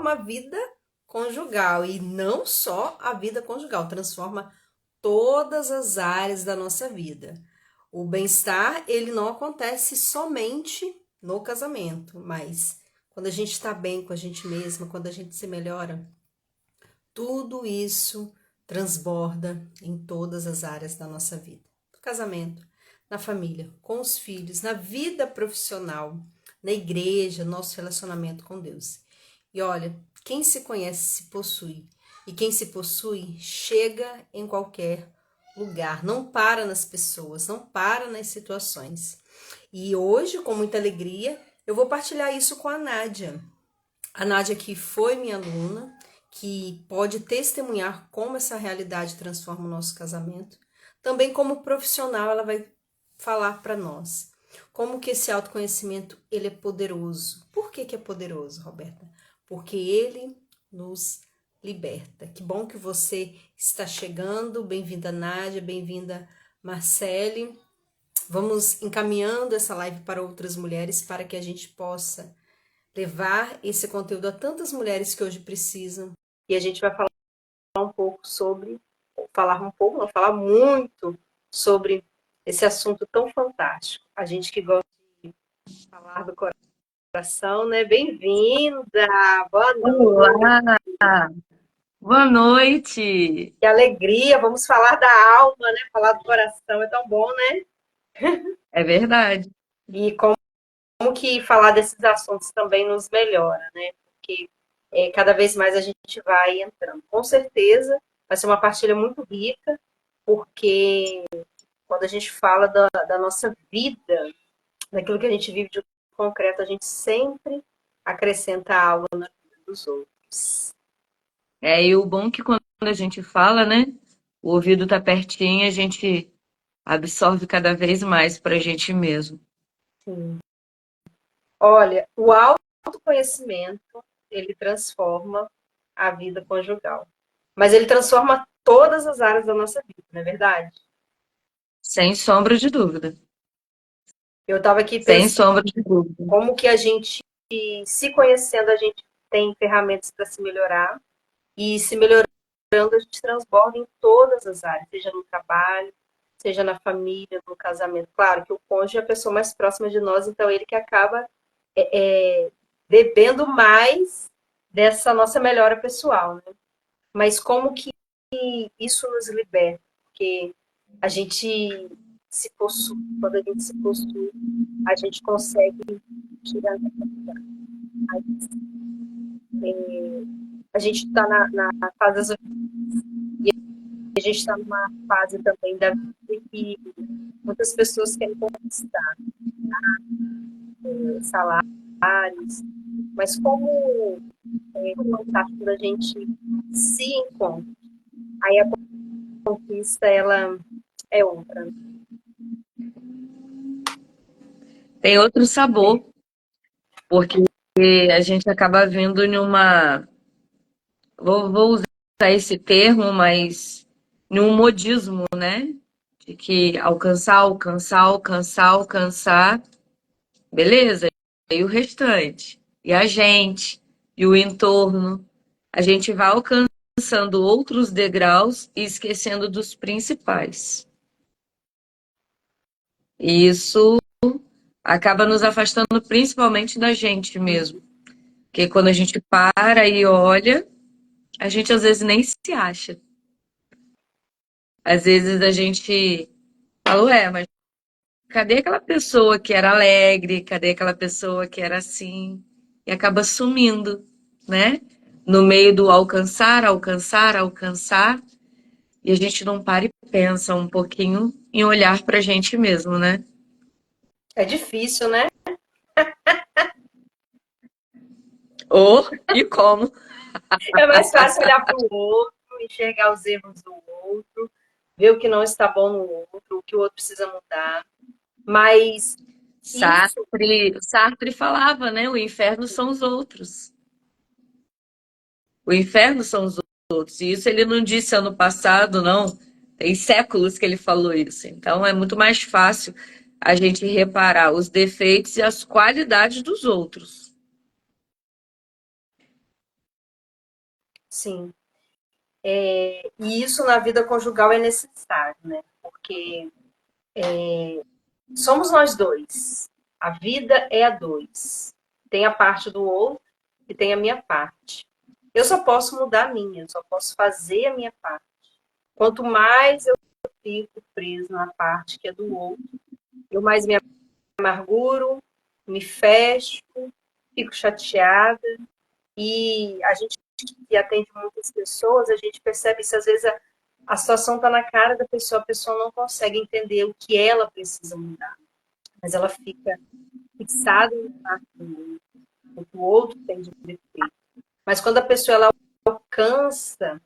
a vida conjugal e não só a vida conjugal, transforma todas as áreas da nossa vida. O bem-estar, ele não acontece somente no casamento, mas quando a gente está bem com a gente mesma, quando a gente se melhora, tudo isso transborda em todas as áreas da nossa vida. No casamento, na família, com os filhos, na vida profissional, na igreja, nosso relacionamento com Deus. E olha, quem se conhece se possui. E quem se possui chega em qualquer lugar, não para nas pessoas, não para nas situações. E hoje, com muita alegria, eu vou partilhar isso com a Nádia. A Nádia que foi minha aluna, que pode testemunhar como essa realidade transforma o nosso casamento. Também como profissional, ela vai falar para nós como que esse autoconhecimento ele é poderoso. Por que é poderoso, Roberta? Porque ele nos liberta. Que bom que você está chegando. Bem-vinda, Nádia. Bem-vinda, Marcele. Vamos encaminhando essa live para outras mulheres para que a gente possa levar esse conteúdo a tantas mulheres que hoje precisam. E a gente vai falar um pouco sobre, falar um pouco, não, falar muito sobre esse assunto tão fantástico. A gente que gosta de falar do coração, né? Bem-vinda! Boa noite! Olá, boa noite. Que alegria! Vamos falar da alma, né? Falar do coração é tão bom, né? É verdade. E como que falar desses assuntos também nos melhora, né? Porque cada vez mais a gente vai entrando. Com certeza vai ser uma partilha muito rica, porque quando a gente fala da nossa vida, daquilo que a gente vive de concreto, a gente sempre acrescenta algo na vida dos outros. E o bom é que quando a gente fala, né? O ouvido tá pertinho, a gente absorve cada vez mais pra gente mesmo. Sim. Olha, o autoconhecimento, ele transforma a vida conjugal. Mas ele transforma todas as áreas da nossa vida, não é verdade? Sem sombra de dúvida. Eu estava aqui Sem pensando sombra de dúvida. como que a gente, se conhecendo, a gente tem ferramentas para se melhorar e se melhorando a gente transborda em todas as áreas, seja no trabalho, seja na família, no casamento. Claro que o cônjuge é a pessoa mais próxima de nós, então ele que acaba bebendo mais dessa nossa melhora pessoal, né? Mas como que isso nos liberta? Porque a gente se possui, quando a gente se possui, a gente consegue tirar a gente está na fase das, a gente está numa fase também da vida que muitas pessoas querem conquistar salários, mas como é fantástico da gente se encontra. Aí a conquista, ela é outra. Tem outro sabor, porque a gente acaba vindo numa. Vou usar esse termo, mas num modismo, né? De que alcançar, alcançar, alcançar, alcançar. Beleza? E o restante? E a gente? E o entorno? A gente vai alcançando outros degraus e esquecendo dos principais. E isso acaba nos afastando principalmente da gente mesmo. Porque quando a gente para e olha, a gente às vezes nem se acha. Às vezes a gente fala, ué, mas cadê aquela pessoa que era alegre? Cadê aquela pessoa que era assim? E acaba sumindo, né? No meio do alcançar, alcançar, alcançar, e a gente não para e pensa um pouquinho em olhar pra gente mesmo, né? É difícil, né? Ou e como. É mais fácil olhar para o outro, enxergar os erros do outro, ver o que não está bom no outro, o que o outro precisa mudar. Mas isso Sartre falava, né? O inferno são os outros. O inferno são os outros. E isso ele não disse ano passado, não. Tem séculos que ele falou isso. Então é muito mais fácil a gente reparar os defeitos e as qualidades dos outros. sim. E isso na vida conjugal é necessário, né? Porque somos nós dois. A vida é a dois. Tem a parte do outro e tem a minha parte. Eu só posso mudar a minha, eu só posso fazer a minha parte. Quanto mais eu fico preso na parte que é do outro, eu mais me amarguro, me fecho, fico chateada. E a gente que atende muitas pessoas, a gente percebe isso, às vezes a situação está na cara da pessoa, a pessoa não consegue entender o que ela precisa mudar, mas ela fica fixada no parte do outro, o que o outro tem de defeito. Mas quando a pessoa ela alcança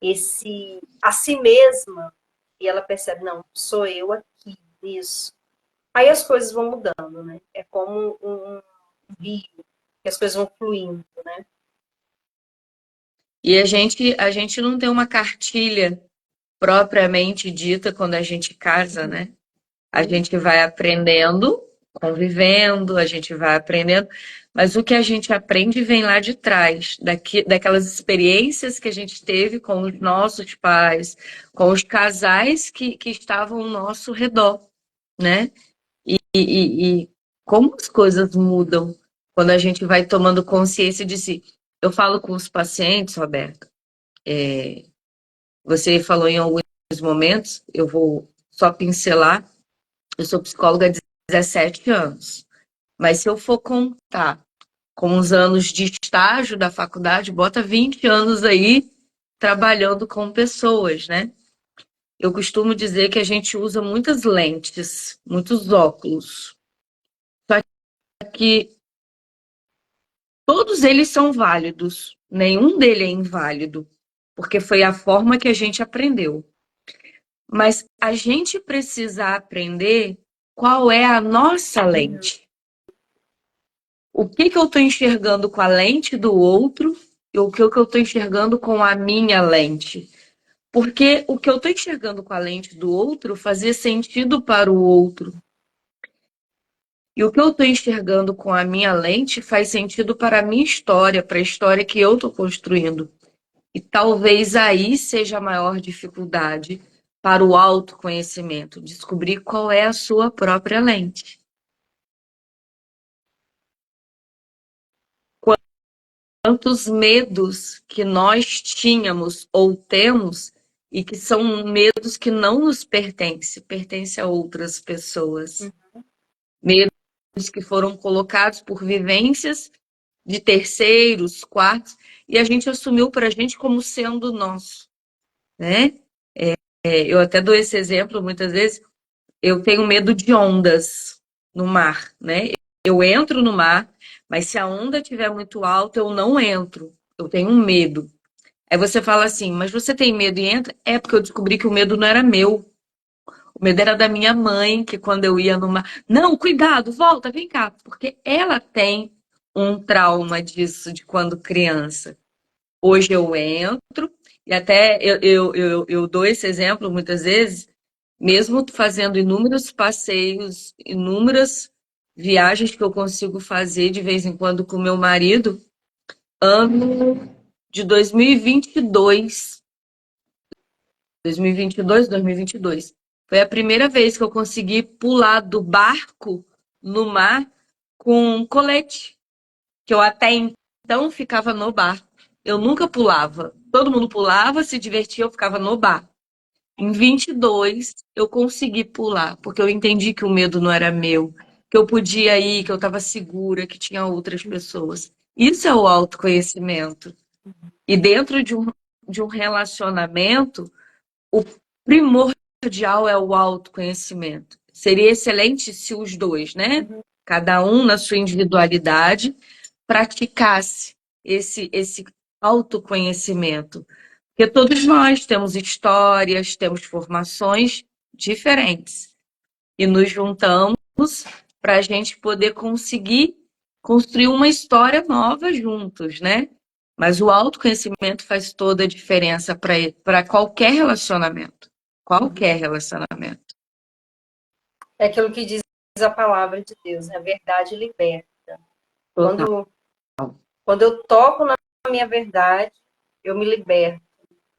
esse a si mesma e ela percebe, não, sou eu aqui, isso. Aí as coisas vão mudando, né? É como um rio, que as coisas vão fluindo, né? E a gente não tem uma cartilha propriamente dita quando a gente casa, né? A gente vai aprendendo, convivendo, a gente vai aprendendo, mas o que a gente aprende vem lá de trás, daquelas experiências que a gente teve com os nossos pais, com os casais que estavam ao nosso redor, né? E como as coisas mudam quando a gente vai tomando consciência de si. Eu falo com os pacientes, Roberto, você falou em alguns momentos, eu vou só pincelar. Eu sou psicóloga há 17 anos, mas se eu for contar com os anos de estágio da faculdade, bota 20 anos aí trabalhando com pessoas, né? Eu costumo dizer que a gente usa muitas lentes, muitos óculos, que todos eles são válidos, nenhum deles é inválido, porque foi a forma que a gente aprendeu. Mas a gente precisa aprender qual é a nossa lente. O que eu estou enxergando com a lente do outro e o que eu estou enxergando com a minha lente. Porque o que eu estou enxergando com a lente do outro fazia sentido para o outro. E o que eu estou enxergando com a minha lente faz sentido para a minha história, para a história que eu estou construindo. E talvez aí seja a maior dificuldade para o autoconhecimento, descobrir qual é a sua própria lente. Quantos medos que nós tínhamos ou temos e que são medos que não nos pertencem, pertencem a outras pessoas. Medos que foram colocados por vivências de terceiros, quartos, e a gente assumiu para a gente como sendo nosso, né? Eu até dou esse exemplo muitas vezes. Eu tenho medo de ondas no mar, né? Eu entro no mar, mas se a onda estiver muito alta, eu não entro. Eu tenho um medo. Aí você fala assim, mas você tem medo e entra? É porque eu descobri que o medo não era meu. O medo era da minha mãe, que quando eu ia no mar. Não, cuidado, volta, vem cá. Porque ela tem um trauma disso de quando criança. Hoje eu entro, e até eu dou esse exemplo muitas vezes, mesmo fazendo inúmeros passeios, inúmeras viagens que eu consigo fazer de vez em quando com meu marido, ano de 2022, 2022, 2022. Foi a primeira vez que eu consegui pular do barco no mar com um colete, que eu até então ficava no barco. Eu nunca pulava. Todo mundo pulava, se divertia, eu ficava no barco. Em 22, eu consegui pular, porque eu entendi que o medo não era meu, que eu podia ir, que eu estava segura, que tinha outras pessoas. Isso é o autoconhecimento. E dentro de um relacionamento, o primordial é o autoconhecimento. Seria excelente se os dois, né? Cada um na sua individualidade, praticasse esse autoconhecimento. Porque todos nós temos histórias, temos formações diferentes. E nos juntamos para a gente poder conseguir construir uma história nova juntos, né? Mas o autoconhecimento faz toda a diferença para qualquer relacionamento. Qualquer relacionamento. É aquilo que diz a palavra de Deus, né? A verdade liberta. Total. Quando, quando eu toco na minha verdade, eu me liberto.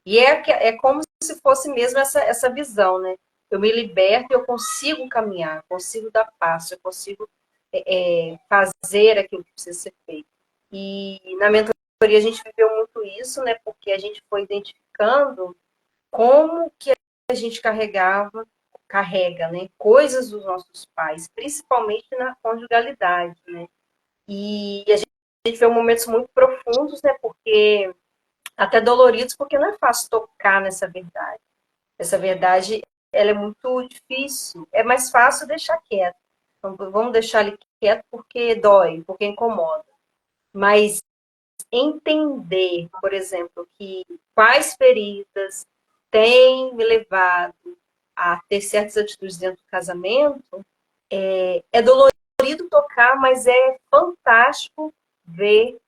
E é como se fosse mesmo essa visão, né? Eu me liberto e eu consigo caminhar, consigo dar passo, eu consigo fazer aquilo que precisa ser feito. E na mentoria a gente viveu muito isso, né? Porque a gente foi identificando como que a gente carrega, né? Coisas dos nossos pais, principalmente na conjugalidade, né? E a gente viveu momentos muito profundos, né? Porque até doloridos, porque não é fácil tocar nessa verdade. Essa verdade, ela é muito difícil. É mais fácil deixar quieto. Então, vamos deixar ele quieto porque dói, porque incomoda. Mas entender, por exemplo, que quais feridas têm me levado a ter certas atitudes dentro do casamento, é dolorido tocar, mas é fantástico ver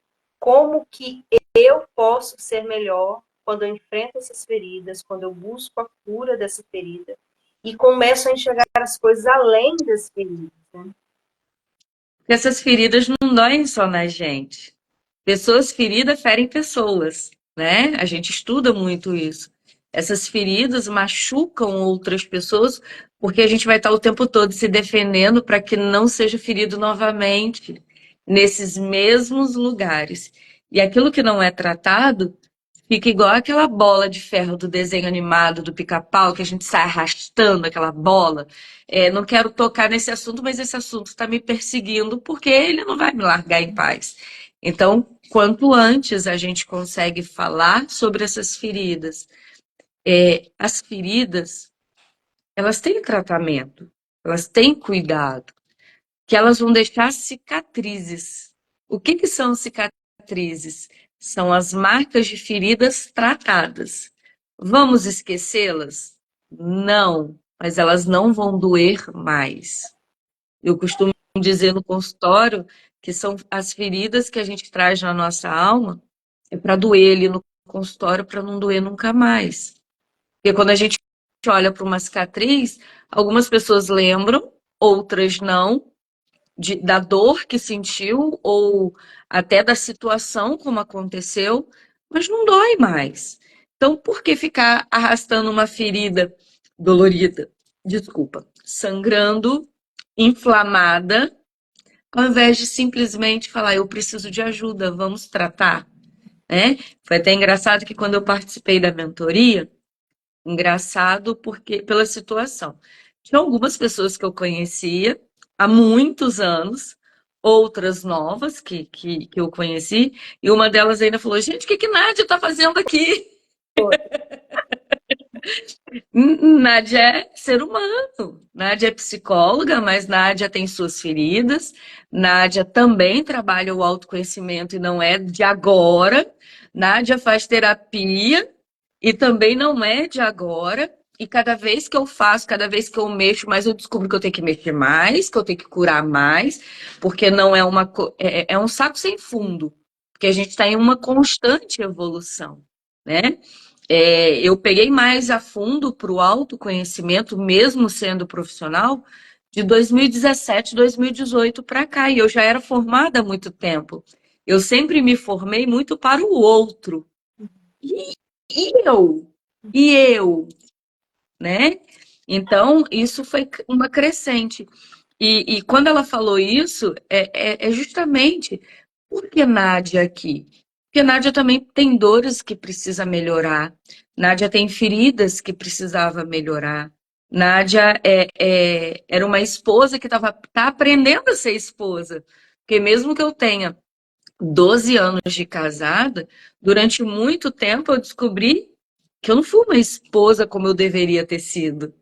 como que eu posso ser melhor quando eu enfrento essas feridas, quando eu busco a cura dessa ferida e começo a enxergar as coisas além das feridas. Né? Porque essas feridas não doem só na gente. Pessoas feridas ferem pessoas, né? A gente estuda muito isso. Essas feridas machucam outras pessoas porque a gente vai estar o tempo todo se defendendo para que não seja ferido novamente nesses mesmos lugares. E aquilo que não é tratado fica igual aquela bola de ferro do desenho animado do Pica-Pau, que a gente sai arrastando aquela bola. Não quero tocar nesse assunto, mas esse assunto está me perseguindo porque ele não vai me largar em paz. Então, quanto antes a gente consegue falar sobre essas feridas, as feridas, elas têm tratamento, elas têm cuidado, que elas vão deixar cicatrizes. O que que são cicatrizes? São as marcas de feridas tratadas. Vamos esquecê-las? Não, mas elas não vão doer mais. Eu costumo dizer no consultório que são as feridas que a gente traz na nossa alma, é para doer ali no consultório, para não doer nunca mais. Porque quando a gente olha para uma cicatriz, algumas pessoas lembram, outras não, da dor que sentiu ou até da situação como aconteceu, mas não dói mais. Então, por que ficar arrastando uma ferida dolorida? Desculpa, sangrando, inflamada, ao invés de simplesmente falar, eu preciso de ajuda, vamos tratar, né? Foi até engraçado que quando eu participei da mentoria, engraçado porque pela situação. Tinha algumas pessoas que eu conhecia há muitos anos, outras novas que eu conheci, e uma delas ainda falou: gente, o que que Nádia está fazendo aqui? Nádia é ser humano, Nádia é psicóloga, mas Nádia tem suas feridas, Nádia também trabalha o autoconhecimento e não é de agora, Nádia faz terapia e também não é de agora, e cada vez que eu faço, cada vez que eu mexo mais, eu descubro que eu tenho que mexer mais, que eu tenho que curar mais, porque não é é um saco sem fundo, porque a gente está em uma constante evolução, né? Eu peguei mais a fundo para o autoconhecimento, mesmo sendo profissional, de 2017, 2018 para cá, e eu já era formada há muito tempo. Eu sempre me formei muito para o outro. E, e eu? E eu? Né? Então, isso foi uma crescente. E quando ela falou isso, é justamente por que Nádia aqui? Porque Nádia também tem dores que precisa melhorar. Nádia tem feridas que precisava melhorar. Nádia era uma esposa que tá aprendendo a ser esposa. Porque mesmo que eu tenha 12 anos de casada, durante muito tempo eu descobri que eu não fui uma esposa como eu deveria ter sido,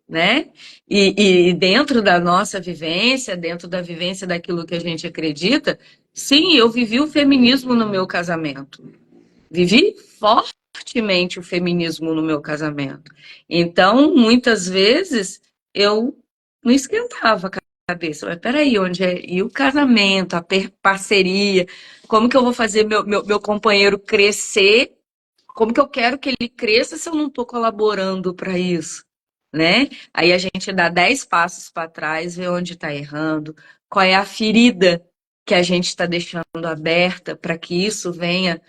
né? E dentro da nossa vivência, dentro da vivência daquilo que a gente acredita, sim, eu vivi o feminismo no meu casamento. Vivi fortemente o feminismo no meu casamento. Então, muitas vezes, eu não esquentava a cabeça. Mas peraí, onde é? E o casamento, a parceria? Como que eu vou fazer meu companheiro crescer? Como que eu quero que ele cresça se eu não estou colaborando para isso? Né? Aí a gente dá 10 passos para trás, vê onde está errando, qual é a ferida que a gente está deixando aberta para que isso venha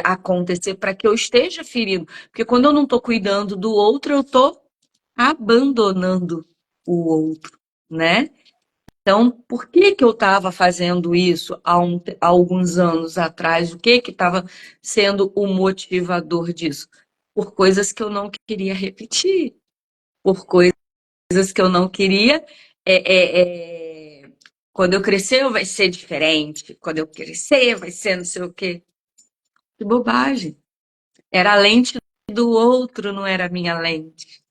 acontecer para que eu esteja ferindo. Porque quando eu não estou cuidando do outro, eu estou abandonando o outro, né? Então, por que que eu estava fazendo isso há alguns anos atrás? O que que estava sendo o motivador disso? Por coisas que eu não queria repetir, por coisas que eu não queria. Quando eu crescer, vai ser diferente. Quando eu crescer, vai ser não sei o quê. Que bobagem. Era a lente do outro, não era a minha lente.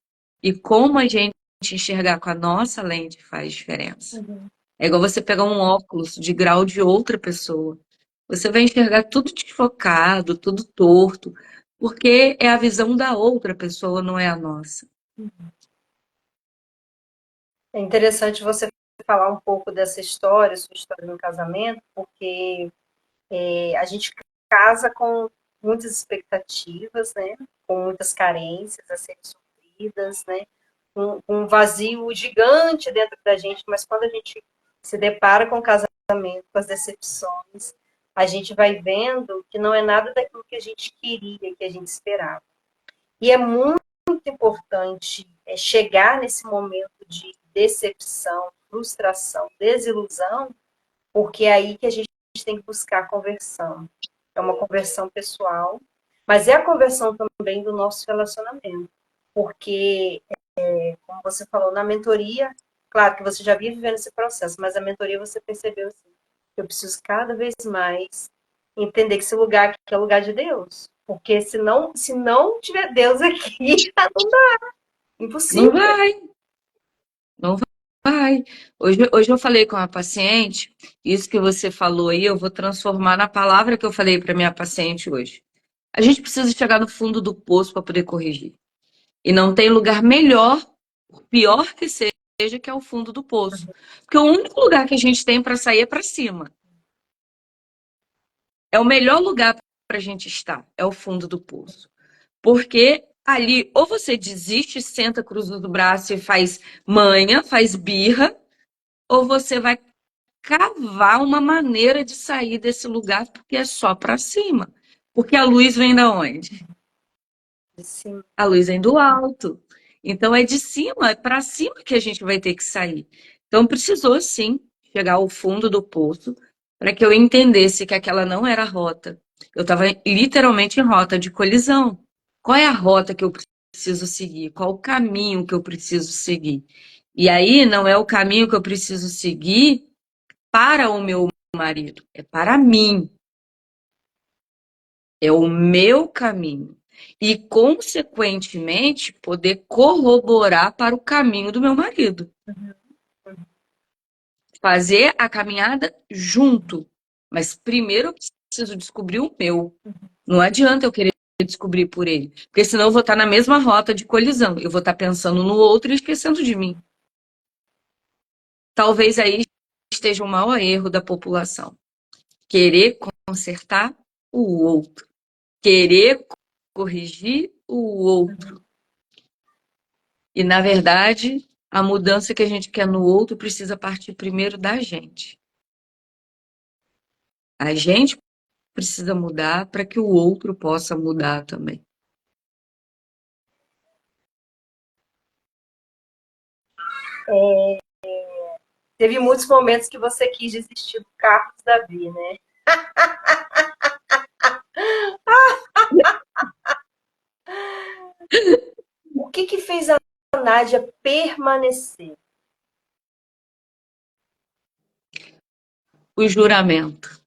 E como a gente enxergar com a nossa lente faz diferença. Uhum. É igual você pegar um óculos de grau de outra pessoa. Você vai enxergar tudo desfocado, tudo torto, porque é a visão da outra pessoa, não é a nossa. É interessante você falar um pouco dessa história, sua história no casamento, porque a gente casa com muitas expectativas, né? Com muitas carências a serem supridas, né? Um vazio gigante dentro da gente, mas quando a gente se depara com o casamento, com as decepções, a gente vai vendo que não é nada daquilo que a gente queria, que a gente esperava. E é muito importante chegar nesse momento de decepção, frustração, desilusão, porque é aí que a gente tem que buscar a conversão. É uma conversão pessoal, mas é a conversão também do nosso relacionamento. Porque, como você falou, na mentoria, claro que você já vinha vivendo esse processo, mas a mentoria você percebeu assim, eu preciso cada vez mais entender que esse lugar aqui é o lugar de Deus. Porque se não tiver Deus aqui, não dá. Não Impossível. vai, não vai. Hoje eu falei com a paciente, isso que você falou aí, eu vou transformar na palavra que eu falei para minha paciente hoje. A gente precisa chegar no fundo do poço para poder corrigir. E não tem lugar melhor, pior que seja, que é o fundo do poço. Porque o único lugar que a gente tem para sair é para cima. É o melhor lugar para a gente estar, é o fundo do poço. Porque ali, ou você desiste, senta, cruza do braço e faz manha, faz birra, ou você vai cavar uma maneira de sair desse lugar, porque é só para cima. Porque a luz vem da onde? Sim. A luz vem do alto. Então é de cima, é para cima que a gente vai ter que sair. Então precisou sim chegar ao fundo do poço para que eu entendesse que aquela não era a rota. Eu estava literalmente em rota de colisão. Qual é a rota que eu preciso seguir? Qual o caminho que eu preciso seguir? E aí não é o caminho que eu preciso seguir para o meu marido, é para mim. É o meu caminho. E, consequentemente, poder corroborar para o caminho do meu marido. Fazer a caminhada junto. Mas primeiro eu preciso descobrir o meu. Não adianta eu querer descobrir por ele. Porque senão eu vou estar na mesma rota de colisão. Eu vou estar pensando no outro e esquecendo de mim. Talvez aí esteja o maior erro da população. Querer consertar o outro. Querer corrigir o outro. E, na verdade, a mudança que a gente quer no outro precisa partir primeiro da gente. A gente precisa mudar para que o outro possa mudar também. Teve muitos momentos que você quis desistir do Carlos Davi, né? O que que fez a Nádia permanecer? O juramento,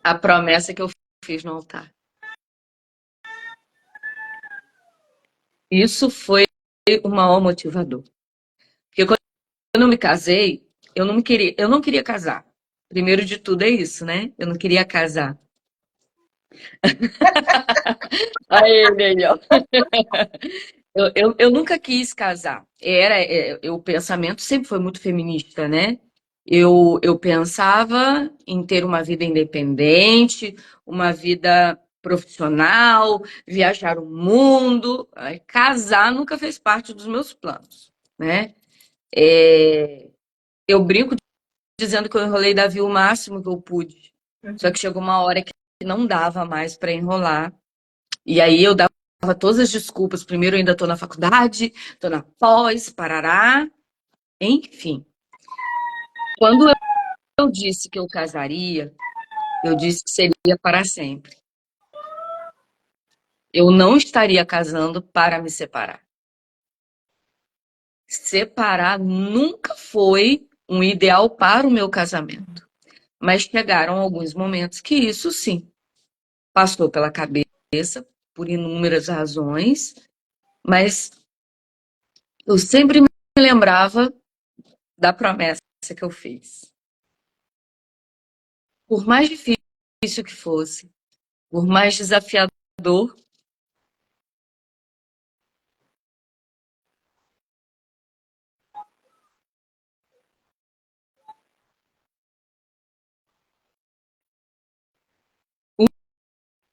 a promessa que eu fiz no altar. Isso foi o maior motivador. Porque quando eu me casei, eu não queria casar. Primeiro de tudo é isso, né? Eu não queria casar. Aí, ele, ó. Eu nunca quis casar. O pensamento sempre foi muito feminista, né? Eu pensava em ter uma vida independente, uma vida profissional, viajar o mundo. Casar nunca fez parte dos meus planos, né? Eu brinco dizendo que eu enrolei Davi o máximo que eu pude. Só que chegou uma hora que não dava mais para enrolar. E aí eu dava todas as desculpas. Primeiro, eu ainda estou na faculdade, estou na pós, parará. Enfim, quando eu disse que eu casaria, eu disse que seria para sempre. Eu não estaria casando para me separar. Separar nunca foi um ideal para o meu casamento. Mas chegaram alguns momentos que isso sim passou pela cabeça, por inúmeras razões, mas eu sempre me lembrava da promessa que eu fiz. Por mais difícil que fosse, por mais desafiador,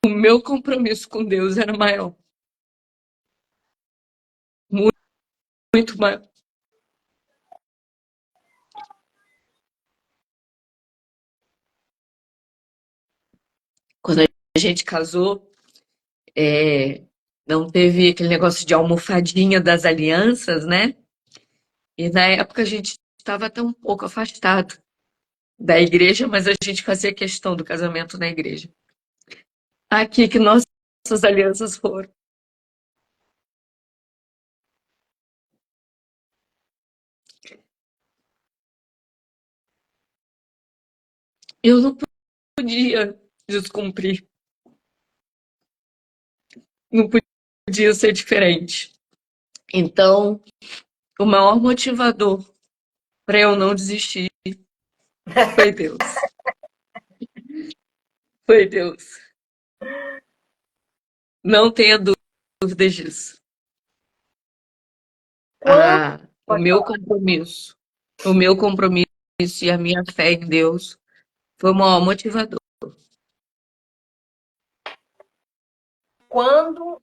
o meu compromisso com Deus era maior, muito, muito maior. Quando a gente casou, não teve aquele negócio de almofadinha das alianças, né? E na época a gente estava até um pouco afastado da igreja, mas a gente fazia questão do casamento na igreja. Aqui que nossas alianças foram. Eu não podia descumprir, não podia ser diferente. Então, o maior motivador para eu não desistir foi Deus. Foi Deus. Não tenha dúvidas disso. Quando, O pode meu falar, compromisso, o meu compromisso e a minha fé em Deus foi o maior motivador. quando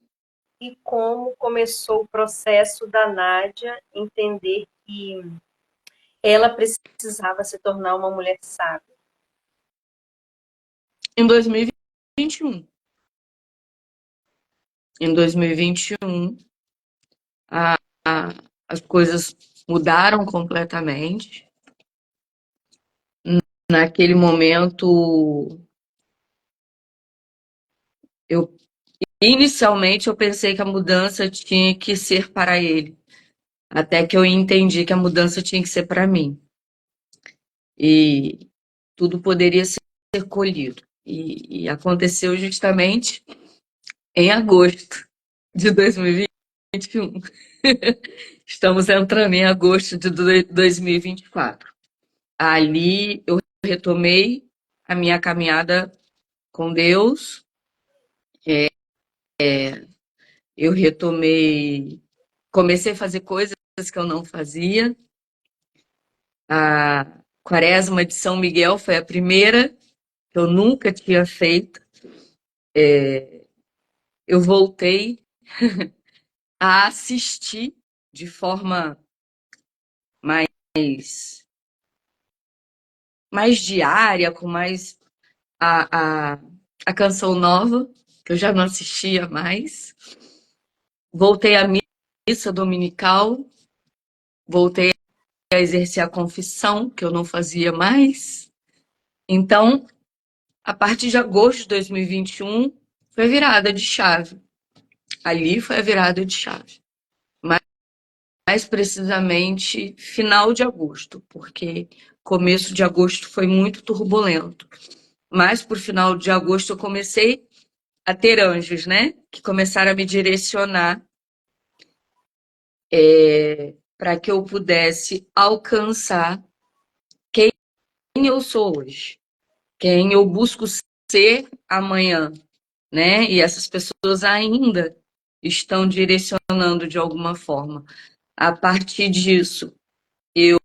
e como começou o processo da Nádia entender que ela precisava se tornar uma mulher sábia? Em 2021. Em 2021, a, a, as coisas mudaram completamente. Naquele momento, eu inicialmente eu pensei que a mudança tinha que ser para ele, até que eu entendi que a mudança tinha que ser para mim. E tudo poderia ser colhido. E aconteceu justamente em agosto de 2021. Estamos entrando em agosto de 2024. Ali eu retomei a minha caminhada com Deus, eu retomei, comecei a fazer coisas que eu não fazia. A Quaresma de São Miguel foi a primeira que eu nunca tinha feito. Eu voltei a assistir de forma mais, mais diária, com mais a, a canção nova, que eu já não assistia mais. Voltei à missa dominical, voltei a exercer a confissão, que eu não fazia mais. Então, a partir de agosto de 2021, foi a virada de chave. Ali foi a virada de chave. Mais precisamente, final de agosto, porque começo de agosto foi muito turbulento. Mas por final de agosto eu comecei a ter anjos, né? Que começaram a me direcionar para que eu pudesse alcançar quem eu sou hoje, quem eu busco ser amanhã, né? E essas pessoas ainda estão direcionando de alguma forma. A partir disso, eu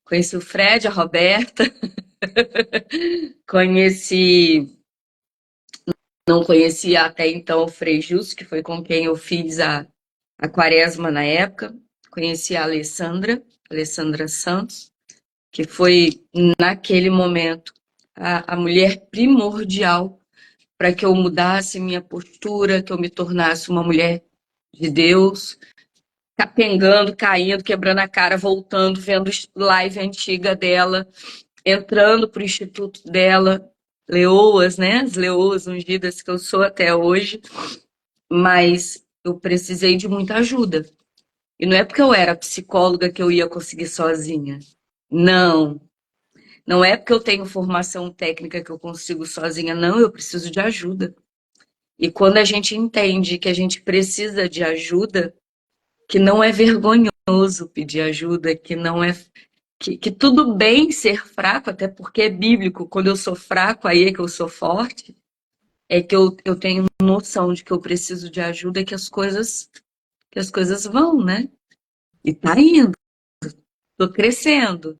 conheci o Fred, a Roberta, conheci, não conhecia até então o Frei Justo, que foi com quem eu fiz a quaresma na época. Conheci a Alessandra Santos, que foi naquele momento a mulher primordial para que eu mudasse minha postura, que eu me tornasse uma mulher de Deus, capengando, caindo, quebrando a cara, voltando, vendo live antiga dela, entrando para o instituto dela, leoas, né? As leoas ungidas que eu sou até hoje, mas eu precisei de muita ajuda. E não é porque eu era psicóloga que eu ia conseguir sozinha. Não. Não é porque eu tenho formação técnica que eu consigo sozinha. Não, eu preciso de ajuda. E quando a gente entende que a gente precisa de ajuda, que não é vergonhoso pedir ajuda, que não é que tudo bem ser fraco, até porque é bíblico. Quando eu sou fraco, aí é que eu sou forte. É que eu tenho noção de que eu preciso de ajuda e que as coisas vão, né? E tá indo, tô crescendo.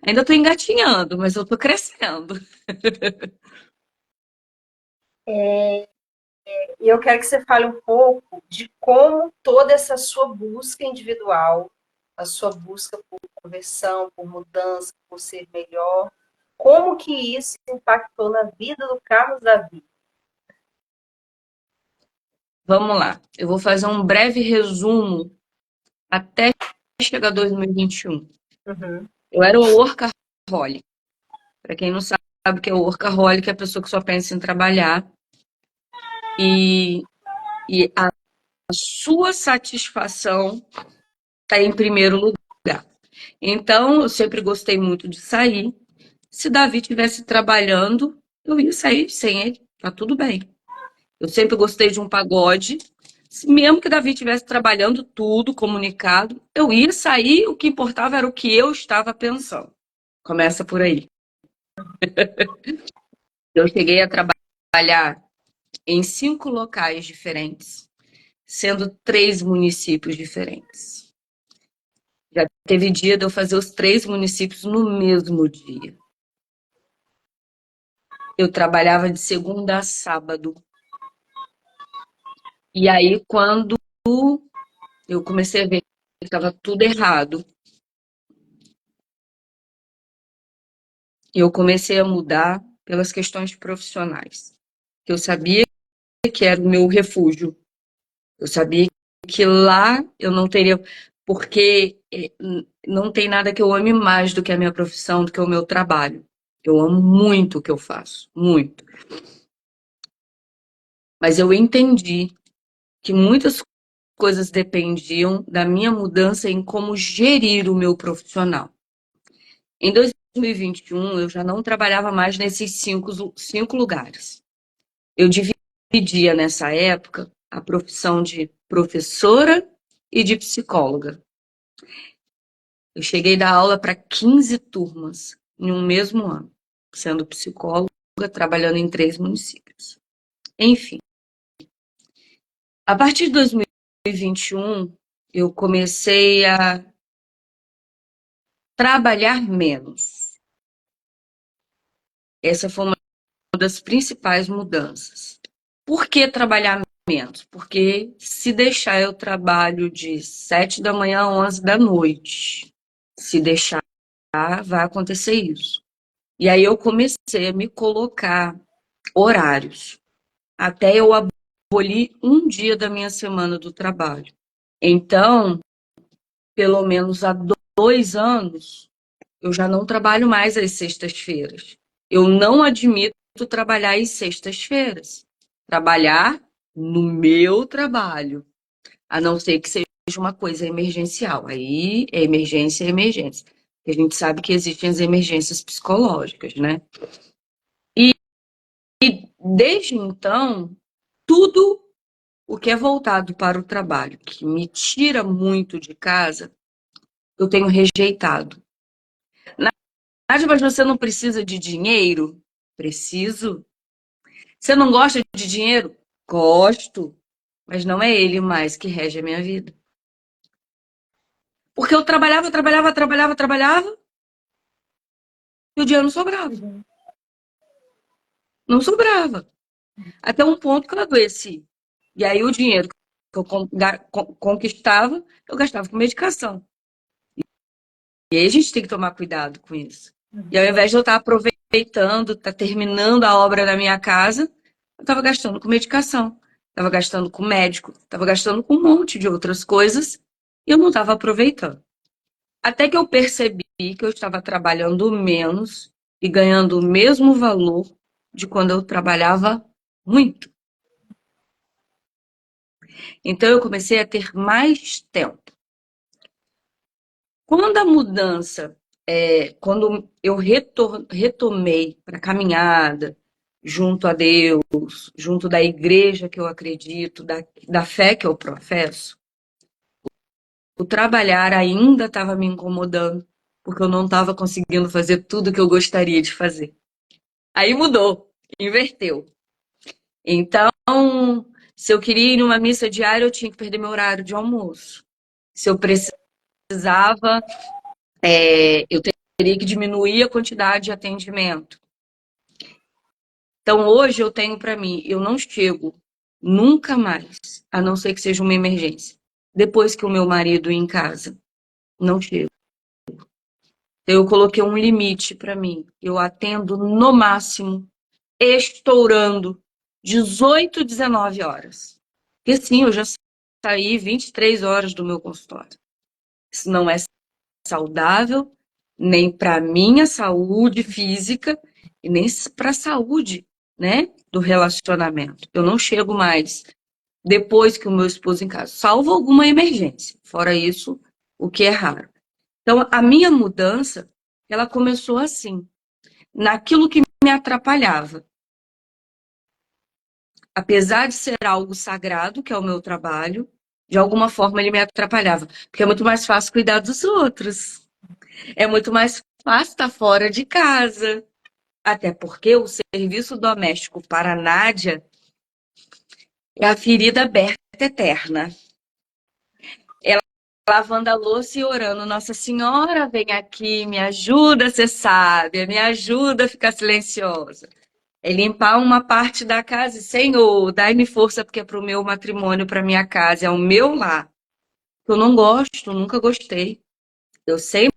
Ainda tô engatinhando, mas eu tô crescendo. E eu quero que você fale um pouco de como toda essa sua busca individual, a sua busca por conversão, por mudança, por ser melhor, como que isso impactou na vida do Carlos Davi? Vamos lá. Eu vou fazer um breve resumo até chegar 2021. Uhum. Eu era o workaholic. Para quem não sabe o que é o workaholic, é a pessoa que só pensa em trabalhar e a sua satisfação está em primeiro lugar. Então, eu sempre gostei muito de sair. Se Davi estivesse trabalhando, eu ia sair sem ele, tá tudo bem. Eu sempre gostei de um pagode. Mesmo que Davi estivesse trabalhando tudo, comunicado, eu ia sair, o que importava era o que eu estava pensando. Começa por aí. Eu cheguei a trabalhar em 5 locais diferentes, sendo 3 municípios diferentes. Já teve dia de eu fazer os 3 municípios no mesmo dia. Eu trabalhava de segunda a sábado. E aí, quando eu comecei a ver que estava tudo errado, eu comecei a mudar pelas questões profissionais. Eu sabia que era o meu refúgio. Eu sabia que lá eu não teria. Porque não tem nada que eu ame mais do que a minha profissão, do que o meu trabalho. Eu amo muito o que eu faço, muito. Mas eu entendi que muitas coisas dependiam da minha mudança em como gerir o meu profissional. Em 2021, eu já não trabalhava mais nesses 5 lugares. Eu dividia nessa época a profissão de professora e de psicóloga. Eu cheguei a dar aula para 15 turmas em um mesmo ano, sendo psicóloga, trabalhando em 3 municípios. Enfim, a partir de 2021, eu comecei a trabalhar menos. Essa foi uma das principais mudanças. Por que trabalhar menos? Porque se deixar eu trabalho de 7 da manhã a 11 da noite. Se deixar, vai acontecer isso. E aí eu comecei a me colocar horários, até eu abolir um dia da minha semana do trabalho. Então, pelo menos há 2 anos, eu já não trabalho mais às sextas-feiras. Eu não admito trabalhar às sextas-feiras. Trabalhar no meu trabalho, a não ser que seja uma coisa emergencial. Aí é emergência, é emergência. A gente sabe que existem as emergências psicológicas, né? Desde então, tudo o que é voltado para o trabalho, que me tira muito de casa, eu tenho rejeitado. Nádia, mas você não precisa de dinheiro? Preciso. Você não gosta de dinheiro? Gosto. Mas não é ele mais que rege a minha vida. Porque eu trabalhava, e o dinheiro não sobrava. Não sobrava. Até um ponto que eu adoeci. E aí o dinheiro que eu conquistava, eu gastava com medicação. E aí a gente tem que tomar cuidado com isso. E ao invés de eu estar aproveitando, estar terminando a obra da minha casa, eu estava gastando com medicação, estava gastando com médico, estava gastando com um monte de outras coisas e eu não estava aproveitando. Até que eu percebi que eu estava trabalhando menos e ganhando o mesmo valor de quando eu trabalhava muito. Então eu comecei a ter mais tempo. Quando a mudança, quando eu retomei para a caminhada, junto a Deus, junto da igreja que eu acredito, da fé que eu professo, o trabalhar ainda estava me incomodando, porque eu não estava conseguindo fazer tudo que eu gostaria de fazer. Aí mudou, inverteu. Então, se eu queria ir numa missa diária, eu tinha que perder meu horário de almoço. Se eu precisava, eu teria que diminuir a quantidade de atendimento. Então, hoje eu tenho para mim, eu não chego nunca mais, a não ser que seja uma emergência. Depois que o meu marido ir em casa, não chego. Eu coloquei um limite para mim. Eu atendo no máximo, estourando, 18, 19 horas. Porque sim, eu já saí 23 horas do meu consultório. Isso não é saudável, nem para minha saúde física e nem para a saúde, né, do relacionamento. Eu não chego mais depois que o meu esposo em casa, salvo alguma emergência. Fora isso, o que é raro. Então, a minha mudança, ela começou assim, naquilo que me atrapalhava. Apesar de ser algo sagrado, que é o meu trabalho, de alguma forma ele me atrapalhava, porque é muito mais fácil cuidar dos outros. É muito mais fácil estar fora de casa. Até porque o serviço doméstico para a Nádia é a ferida aberta eterna. Ela lavando a louça e orando, Nossa Senhora, vem aqui, me ajuda a ser sábia, me ajuda a ficar silenciosa. É limpar uma parte da casa, Senhor, dai-me força porque é para o meu matrimônio, para minha casa, é o meu lar. Eu não gosto, nunca gostei. Eu sempre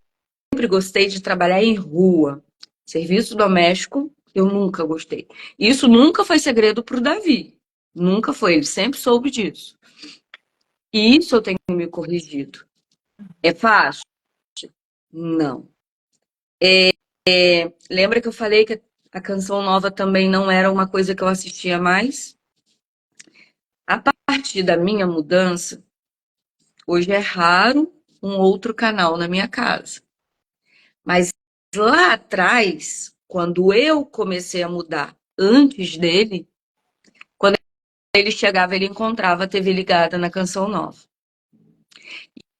gostei de trabalhar em rua. Serviço doméstico, eu nunca gostei. Isso nunca foi segredo para o Davi. Nunca foi, ele sempre soube disso. E isso eu tenho me corrigido. É fácil? Não. Lembra que eu falei que a Canção Nova também não era uma coisa que eu assistia mais? A partir da minha mudança, hoje é raro um outro canal na minha casa. Mas lá atrás, quando eu comecei a mudar antes dele, quando ele chegava, ele encontrava a TV ligada na Canção Nova.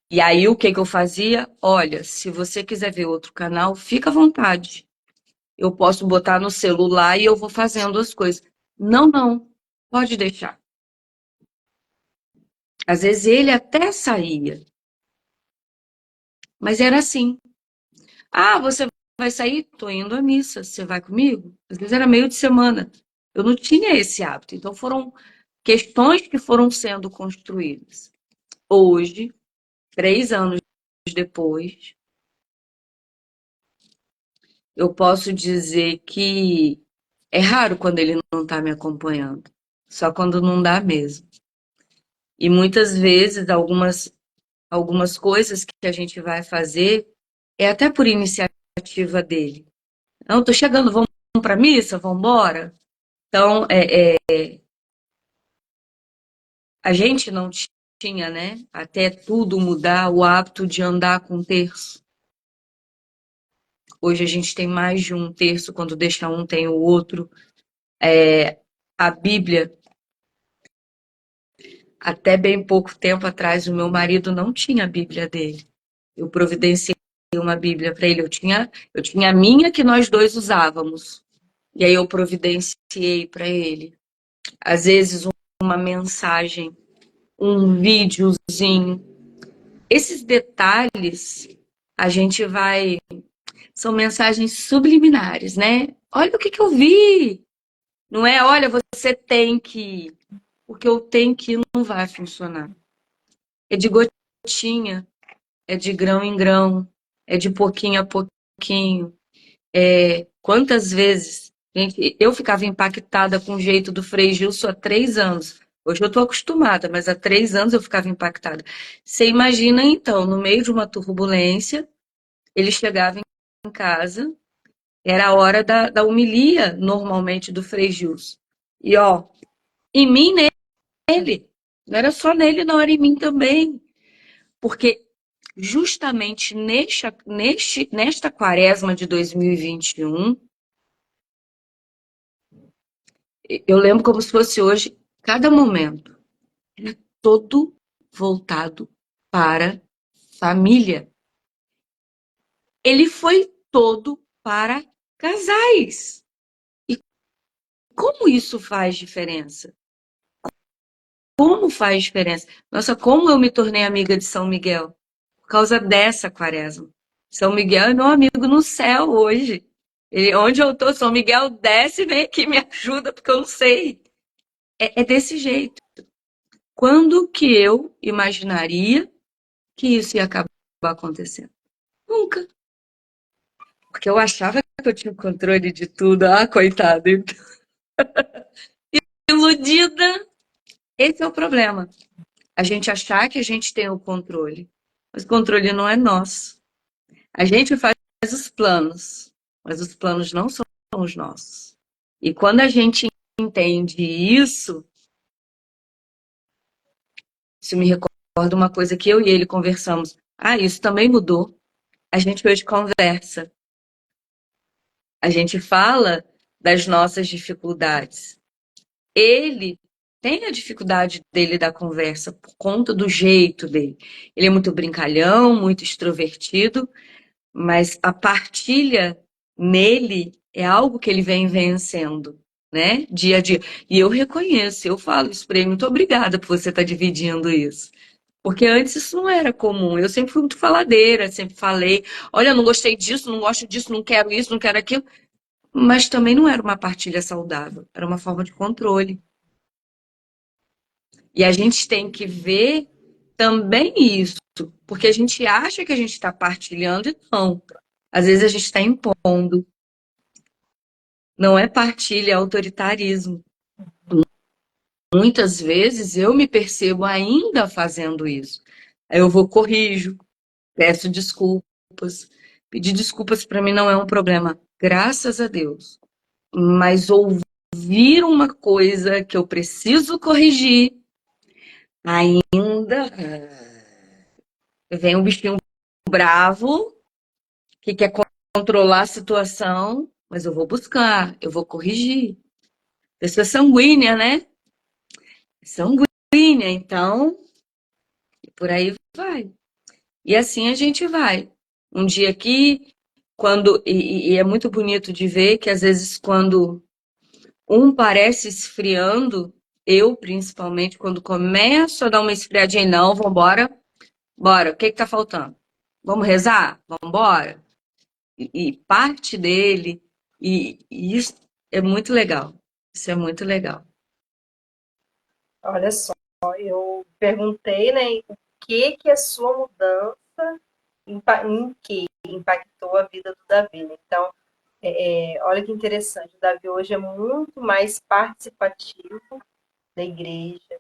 E aí o que que eu fazia? Olha, se você quiser ver outro canal, fica à vontade. Eu posso botar no celular e eu vou fazendo as coisas. Não, não, pode deixar. Às vezes ele até saía, mas era assim. Ah, você vai sair? Tô indo à missa. Você vai comigo? Às vezes era meio de semana. Eu não tinha esse hábito. Então foram questões que foram sendo construídas. Hoje, 3 anos depois, eu posso dizer que é raro quando ele não está me acompanhando. Só quando não dá mesmo. E muitas vezes, algumas coisas que a gente vai fazer é até por iniciativa dele. Não, tô chegando, vamos para a missa? Vamos embora? Então, a gente não tinha, né, até tudo mudar, o hábito de andar com um terço. Hoje a gente tem mais de um terço, quando deixa um, tem o outro. A Bíblia, até bem pouco tempo atrás, o meu marido não tinha a Bíblia dele. Eu providenciei uma Bíblia para ele. Eu tinha a minha que nós dois usávamos. E aí eu providenciei para ele. Às vezes uma mensagem, um videozinho. Esses detalhes a gente vai. São mensagens subliminares, né? Olha o que que eu vi. Não é, olha, você tem que. Porque eu tenho que não vai funcionar. É de gotinha, é de grão em grão, é de pouquinho a pouquinho. Quantas vezes, gente, eu ficava impactada com o jeito do Frei Gilson há 3 anos. Hoje eu estou acostumada, mas há 3 anos eu ficava impactada. Você imagina, então, no meio de uma turbulência, ele chegava em casa, era a hora da homilia, normalmente, do Frei Gilson. E, ó, em mim, nele. Não era só nele, não, era em mim também. Porque justamente nesta quaresma de 2021, eu lembro como se fosse hoje, cada momento era todo voltado para família. Ele foi todo para casais. E como isso faz diferença? Como faz diferença? Nossa, como eu me tornei amiga de São Miguel por causa dessa quaresma. São Miguel é meu amigo no céu hoje. Onde eu tô, São Miguel desce e vem aqui me ajuda, porque eu não sei. É desse jeito. Quando que eu imaginaria que isso ia acabar acontecendo? Nunca. Porque eu achava que eu tinha o controle de tudo. Ah, coitado. Iludida. Esse é o problema. A gente achar que a gente tem o controle. Mas o controle não é nosso. A gente faz os planos, mas os planos não são os nossos. E quando a gente entende isso me recorda uma coisa que eu e ele conversamos. Ah, isso também mudou. A gente hoje conversa. A gente fala das nossas dificuldades. Ele tem a dificuldade dele da conversa por conta do jeito dele. Ele é muito brincalhão, muito extrovertido, mas a partilha nele é algo que ele vem vencendo, né? Dia a dia. E eu reconheço, eu falo isso para ele, muito obrigada por você estar dividindo isso. Porque antes isso não era comum. Eu sempre fui muito faladeira, sempre falei, olha, não gostei disso, não gosto disso, não quero isso, não quero aquilo. Mas também não era uma partilha saudável, era uma forma de controle. E a gente tem que ver também isso, porque a gente acha que a gente está partilhando e não. Às vezes a gente está impondo. Não é partilha, é autoritarismo. Muitas vezes eu me percebo ainda fazendo isso. Aí eu vou, corrijo, peço desculpas. Pedir desculpas para mim não é um problema, graças a Deus. Mas ouvir uma coisa que eu preciso corrigir, ainda vem um bichinho bravo que quer controlar a situação, mas eu vou buscar, eu vou corrigir. Pessoa sanguínea, né? Sanguínea, então, por aí vai. E assim a gente vai. Um dia aqui, e é muito bonito de ver que às vezes quando um parece esfriando, eu principalmente, quando começo a dar uma esfriadinha, não, vambora, bora, o que que tá faltando? Vamos rezar? Vambora? E parte dele, e isso é muito legal. Isso é muito legal. Olha só, eu perguntei, né, o que a sua mudança em que impactou a vida do Davi, né? Então, olha que interessante, o Davi hoje é muito mais participativo da igreja.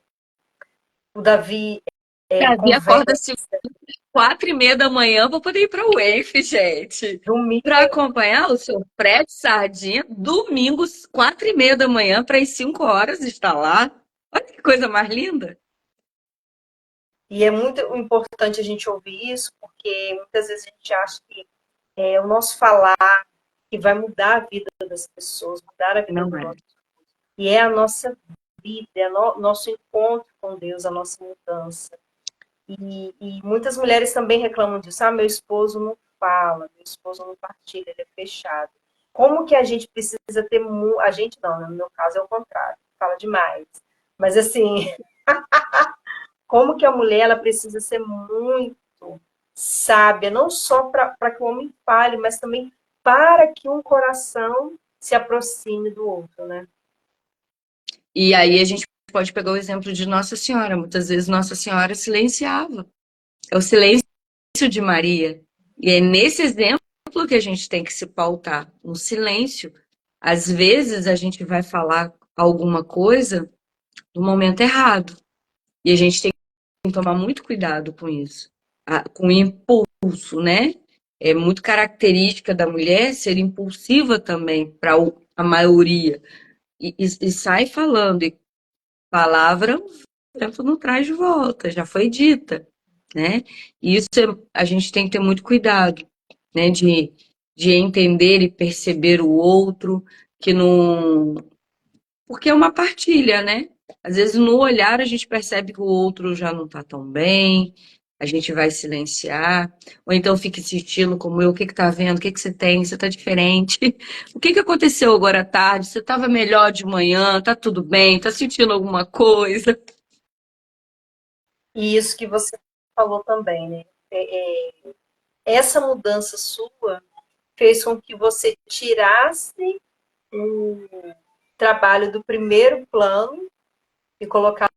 O Davi Davi acorda conversa às 4h30 da manhã para poder ir para o Wave, gente. domingo. Para acompanhar o seu Fred Sardinha, domingos, 4h30 da manhã, para as 5 horas estar lá. Olha que coisa mais linda. E é muito importante a gente ouvir isso, porque muitas vezes a gente acha que é o nosso falar que vai mudar a vida das pessoas, mudar a vida Não do é. nosso. E é a nossa vida, é nosso encontro com Deus, a nossa mudança. E muitas mulheres também reclamam disso. Ah, meu esposo não fala, meu esposo não partilha, ele é fechado. Como que a gente precisa ter. A gente não, né? No meu caso é o contrário, fala demais. Mas assim, como que a mulher ela precisa ser muito sábia, não só para que o homem fale, mas também para que um coração se aproxime do outro, né? E aí a gente pode pegar o exemplo de Nossa Senhora. Muitas vezes Nossa Senhora silenciava. É o silêncio de Maria. E é nesse exemplo que a gente tem que se pautar no silêncio. Às vezes a gente vai falar alguma coisa no momento errado. E a gente tem que tomar muito cuidado com isso. Com o impulso, né? É muito característica da mulher ser impulsiva também para a maioria. E sai falando. E palavra o tempo não traz de volta, já foi dita, né? E isso a gente tem que ter muito cuidado, né? De entender e perceber o outro, que não. Porque é uma partilha, né? Às vezes no olhar a gente percebe que o outro já não está tão bem, a gente vai silenciar, ou então fica insistindo como eu, o que que tá vendo, o que que você tem, você tá diferente, o que que aconteceu agora à tarde, você estava melhor de manhã, tá tudo bem, tá sentindo alguma coisa? E isso que você falou também, né? Essa mudança sua fez com que você tirasse o trabalho do primeiro plano e colocasse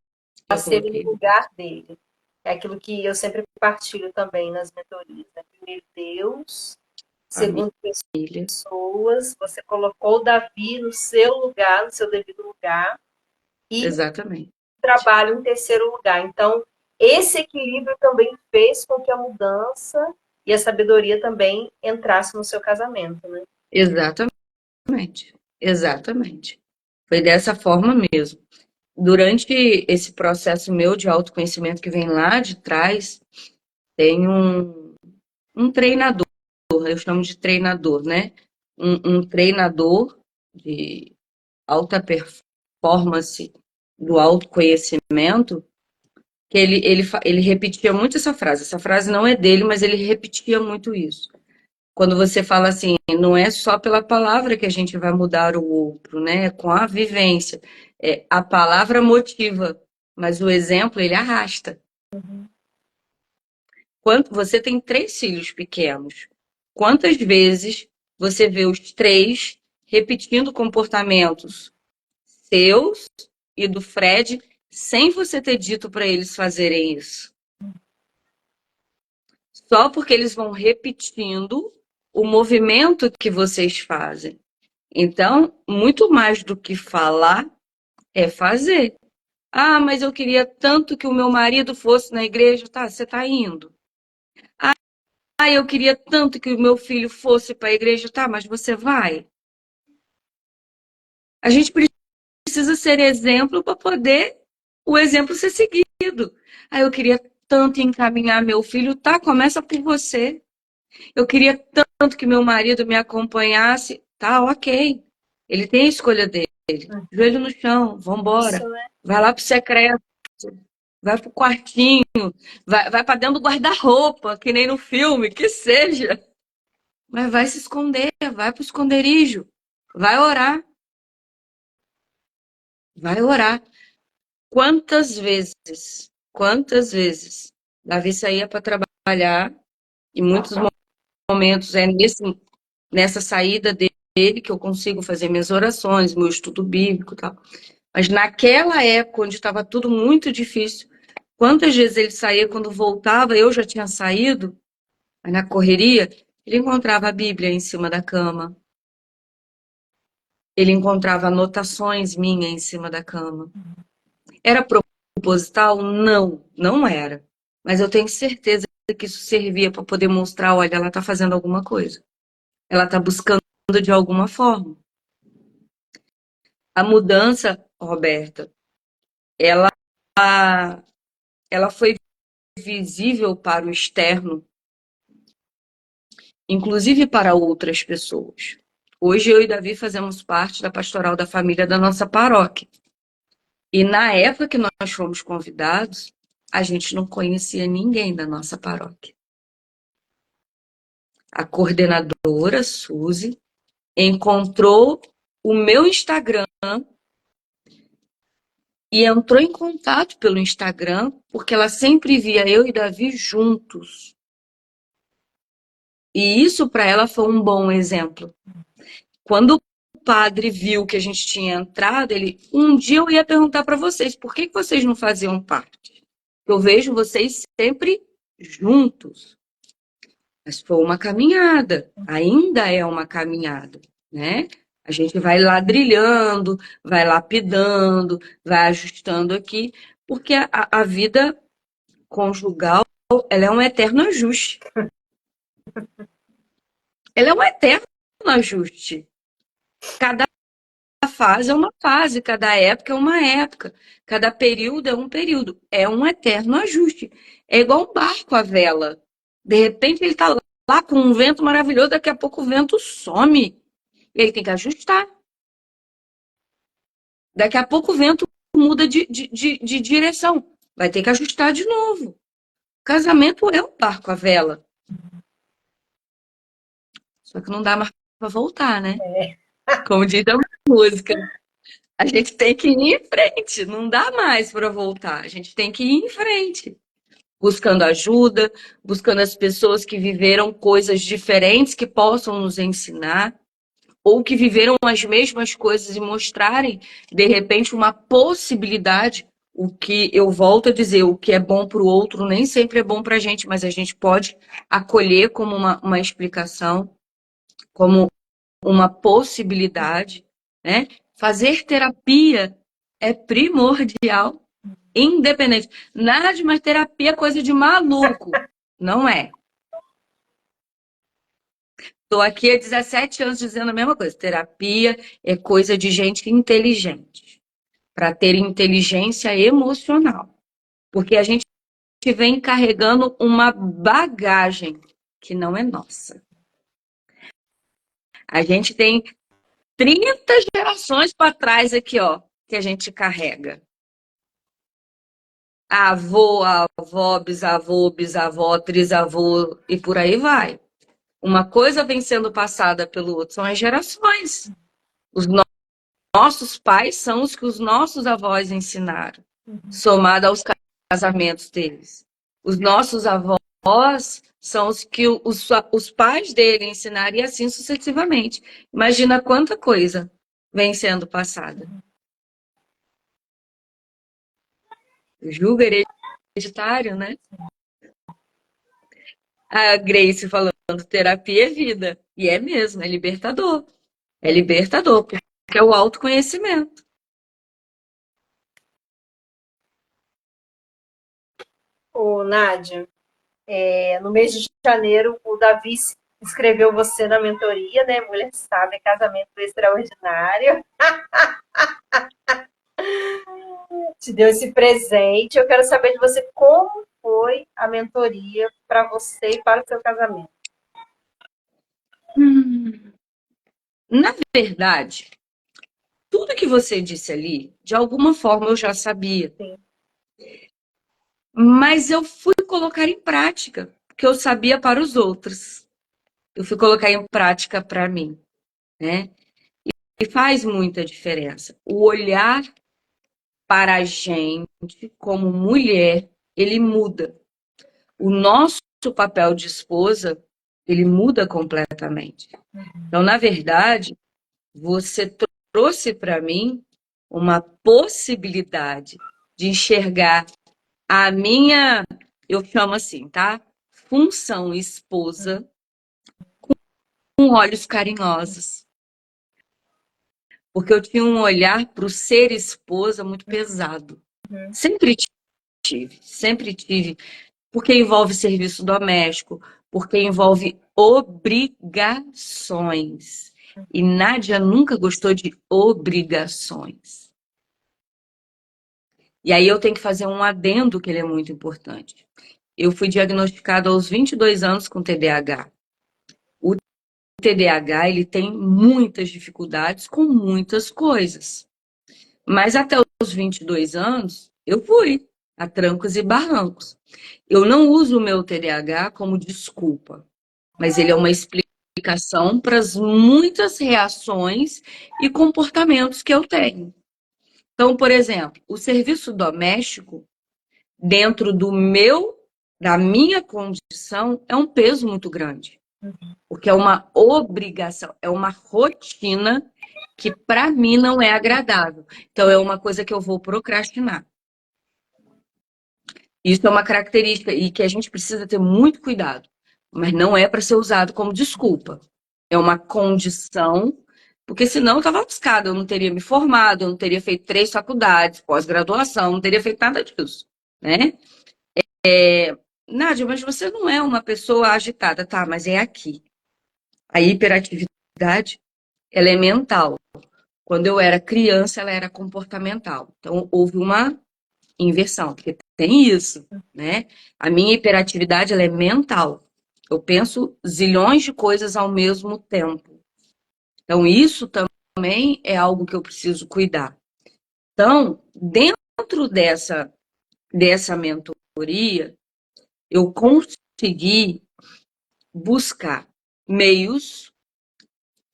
Eu ele no coloquei. lugar dele. É aquilo que eu sempre partilho também nas mentorias, né? Primeiro Deus, segundo Família, pessoas, você colocou Davi no seu lugar, no seu devido lugar, e exatamente. trabalho em terceiro lugar. Então, esse equilíbrio também fez com que a mudança e a sabedoria também entrasse no seu casamento, né? Exatamente. Exatamente. Foi dessa forma mesmo. Durante esse processo meu de autoconhecimento que vem lá de trás, tem um treinador, eu chamo de treinador, né? Um treinador de alta performance do autoconhecimento, que ele repetia muito essa frase. Essa frase não é dele, mas ele repetia muito isso. Quando você fala assim, não é só pela palavra que a gente vai mudar o outro, né? Com a vivência. A palavra motiva, mas o exemplo ele arrasta. Você tem 3 filhos pequenos. Quantas vezes você vê os 3 repetindo comportamentos seus e do Fred sem você ter dito para eles fazerem isso? Só porque eles vão repetindo o movimento que vocês fazem. Então, muito mais do que falar é fazer. Ah, mas eu queria tanto que o meu marido fosse na igreja. Tá, você está indo. Ah, eu queria tanto que o meu filho fosse para a igreja. Tá, mas você vai. A gente precisa ser exemplo para poder o exemplo ser seguido. Ah, eu queria tanto encaminhar meu filho. Tá, começa por você. Eu queria tanto que meu marido me acompanhasse. Tá, ok. Ele tem a escolha dele. Joelho no chão, Isso, vambora. né? Vai lá pro secreto, vai pro quartinho, vai para dentro do guarda-roupa, que nem no filme, que seja. Mas vai se esconder, vai pro esconderijo. Vai orar, vai orar. Quantas vezes Davi saía para trabalhar, e muitos momentos nessa saída dele que eu consigo fazer minhas orações, meu estudo bíblico e tal. Mas naquela época, onde estava tudo muito difícil, quantas vezes ele saía, quando voltava, eu já tinha saído, mas na correria, ele encontrava a Bíblia em cima da cama, ele encontrava anotações minhas em cima da cama. Era proposital? Não, não era. Mas eu tenho certeza que isso servia para poder mostrar, olha, ela está fazendo alguma coisa. Ela está buscando de alguma forma. A mudança, Roberta, ela, ela foi visível para o externo, inclusive para outras pessoas. Hoje eu e Davi fazemos parte da pastoral da família da nossa paróquia. E na época que nós fomos convidados, a gente não conhecia ninguém da nossa paróquia. A coordenadora, Suzy, encontrou o meu Instagram e entrou em contato pelo Instagram, porque ela sempre via eu e Davi juntos. E isso para ela foi um bom exemplo. Quando o padre viu que a gente tinha entrado, ele, um dia eu ia perguntar para vocês, por que vocês não faziam parte? Eu vejo vocês sempre juntos. Mas foi uma caminhada, ainda é uma caminhada, né? A gente vai ladrilhando, vai lapidando, vai ajustando aqui, porque a vida conjugal, ela é um eterno ajuste. Ela é um eterno ajuste. Cada fase é uma fase, cada época é uma época, cada período é um período. É um eterno ajuste. É igual um barco à vela. De repente ele está lá com um vento maravilhoso, daqui a pouco o vento some. E ele tem que ajustar. Daqui a pouco o vento muda de direção. Vai ter que ajustar de novo. O casamento é um barco à vela. Só que não dá mais para voltar, né? Como diz a música. A gente tem que ir em frente. Não dá mais para voltar. A gente tem que ir em frente. Buscando ajuda, buscando as pessoas que viveram coisas diferentes que possam nos ensinar, ou que viveram as mesmas coisas e mostrarem, de repente, uma possibilidade. O que eu volto a dizer, o que é bom para o outro nem sempre é bom para a gente, mas a gente pode acolher como uma explicação, como uma possibilidade, né? Fazer terapia é primordial, independente. Nada de mais terapia é coisa de maluco. Não é. Estou aqui há 17 anos dizendo a mesma coisa. Terapia é coisa de gente inteligente, para ter inteligência emocional. Porque a gente vem carregando uma bagagem que não é nossa. A gente tem 30 gerações para trás aqui, ó, que a gente carrega. Avô, avó, bisavô, bisavó, trisavô e por aí vai. Uma coisa vem sendo passada pelo outro, são as gerações. Os nossos pais são os que os nossos avós ensinaram, somado aos casamentos deles. Os nossos avós são os que os pais dele ensinaram e assim sucessivamente. Imagina quanta coisa vem sendo passada. Julgo hereditário, né? A Grace falando, terapia é vida. E é mesmo, é libertador. É libertador, porque é o autoconhecimento. Ô, Nádia, no mês de janeiro, o Davi escreveu você na mentoria, né? Mulher Sábia, Casamento Extraordinário. Te deu esse presente. Eu quero saber de você como foi a mentoria para você e para o seu casamento. Na verdade, tudo que você disse ali, de alguma forma eu já sabia. Sim. Mas eu fui colocar em prática, porque eu sabia para os outros. Eu fui colocar em prática para mim, né? E faz muita diferença. O olhar para a gente como mulher, ele muda. O nosso papel de esposa, ele muda completamente. Então, na verdade, você trouxe para mim uma possibilidade de enxergar a minha, eu chamo assim, tá? Função esposa com olhos carinhosos. Porque eu tinha um olhar para o ser esposa muito pesado. Sempre sempre tive. Porque envolve serviço doméstico, porque envolve obrigações. E Nádia nunca gostou de obrigações. E aí eu tenho que fazer um adendo que ele é muito importante. Eu fui diagnosticada aos 22 anos com TDAH. O TDAH, ele tem muitas dificuldades com muitas coisas. Mas até os 22 anos, eu fui a trancos e barrancos. Eu não uso o meu TDAH como desculpa, mas ele é uma explicação para as muitas reações e comportamentos que eu tenho. Então, por exemplo, o serviço doméstico, dentro da minha condição, é um peso muito grande. Porque é uma obrigação, é uma rotina que para mim não é agradável. Então é uma coisa que eu vou procrastinar. Isso é uma característica e que a gente precisa ter muito cuidado. mas não é para ser usado como desculpa. É uma condição, porque senão eu estava lascada, eu não teria me formado, eu não teria feito 3 faculdades, pós-graduação, não teria feito nada disso, né? Nádia, mas você não é uma pessoa agitada, tá? Mas é aqui. A hiperatividade, ela é mental. Quando eu era criança, ela era comportamental. Então, houve uma inversão, porque tem isso, né? A minha hiperatividade, ela é mental. Eu penso zilhões de coisas ao mesmo tempo. Então, isso também é algo que eu preciso cuidar. Então, dentro dessa mentoria, eu consegui buscar meios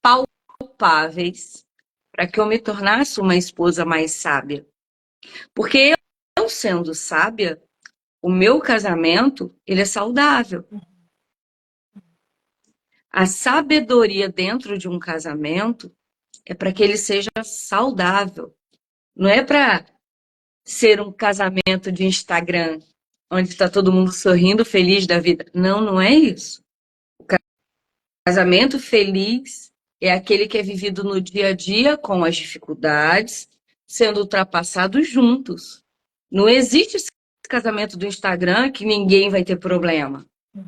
palpáveis para que eu me tornasse uma esposa mais sábia. Porque eu sendo sábia, o meu casamento, ele é saudável. A sabedoria dentro de um casamento é para que ele seja saudável. Não é para ser um casamento de Instagram, onde está todo mundo sorrindo, feliz da vida. Não, não é isso. O casamento feliz é aquele que é vivido no dia a dia com as dificuldades, sendo ultrapassados juntos. Não existe esse casamento do Instagram que ninguém vai ter problema.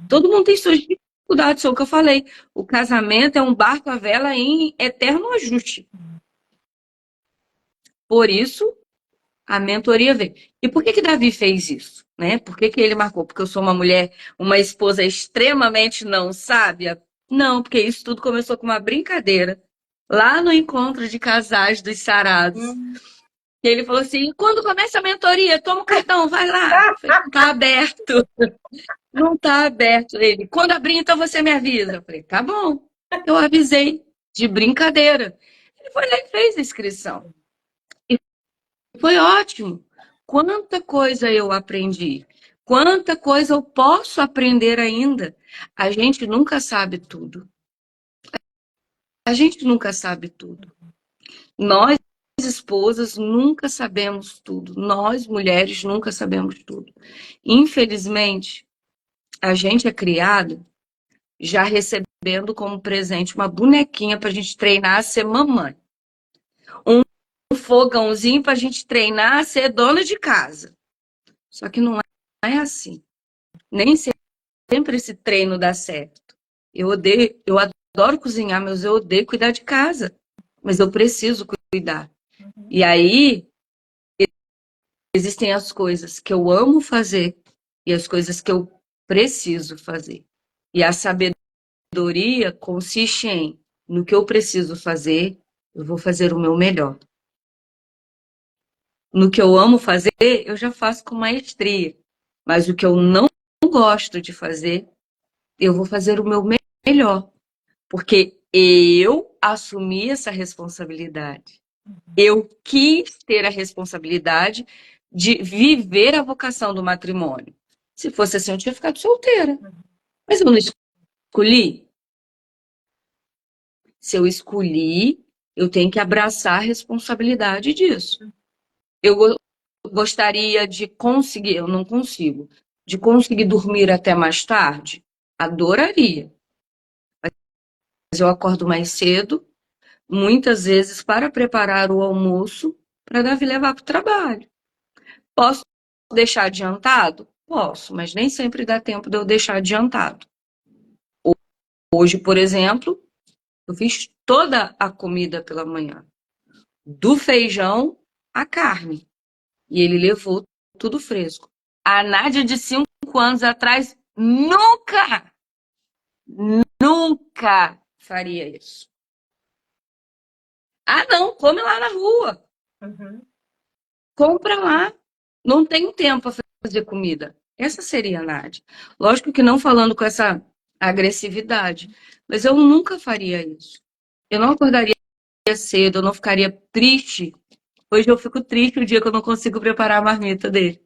Todo mundo tem suas dificuldades, foi o que eu falei. O casamento é um barco à vela em eterno ajuste. Por isso, a mentoria vem. E por que Davi fez isso? Né? Por que ele marcou? Porque eu sou uma mulher, uma esposa extremamente não sábia? Não, porque isso tudo começou com uma brincadeira. Lá no encontro de casais dos Sarados. Ele falou assim, quando começa a mentoria, toma o cartão, vai lá. Eu falei, não tá aberto. Não tá aberto. Ele, quando abrir, então você me avisa. Eu falei, tá bom. Eu avisei, de brincadeira. Ele foi lá e fez a inscrição. Foi ótimo. Quanta coisa eu aprendi. Quanta coisa eu posso aprender ainda. A gente nunca sabe tudo. A gente nunca sabe tudo. Nós, esposas, nunca sabemos tudo. Nós, mulheres, nunca sabemos tudo. Infelizmente, a gente é criado já recebendo como presente uma bonequinha para a gente treinar a ser mamãe. Um fogãozinho para a gente treinar a ser dona de casa. Só que não é assim. Nem sempre esse treino dá certo. Eu odeio, eu adoro cozinhar, mas eu odeio cuidar de casa. Mas eu preciso cuidar. E aí existem as coisas que eu amo fazer e as coisas que eu preciso fazer. E a sabedoria consiste em, no que eu preciso fazer, eu vou fazer o meu melhor. No que eu amo fazer, eu já faço com maestria. Mas o que eu não gosto de fazer, eu vou fazer o meu melhor. Porque eu assumi essa responsabilidade. Eu quis ter a responsabilidade de viver a vocação do matrimônio. Se fosse assim, eu tinha ficado solteira. Mas eu não escolhi. Se eu escolhi, eu tenho que abraçar a responsabilidade disso. Eu gostaria de conseguir, eu não consigo, de conseguir dormir até mais tarde? Adoraria. Mas eu acordo mais cedo, muitas vezes para preparar o almoço para Davi levar para o trabalho. Posso deixar adiantado? Posso, mas nem sempre dá tempo de eu deixar adiantado. Hoje, por exemplo, eu fiz toda a comida pela manhã, do feijão à carne, e ele levou tudo fresco. A Nádia de 5 anos atrás nunca faria isso. Ah, não, come lá na rua. Compra lá. Não tenho tempo para fazer comida. Essa seria a Nádia. Lógico que não falando com essa agressividade, mas eu nunca faria isso. Eu não acordaria cedo, eu não ficaria triste. Hoje eu fico triste o dia que eu não consigo preparar a marmita dele.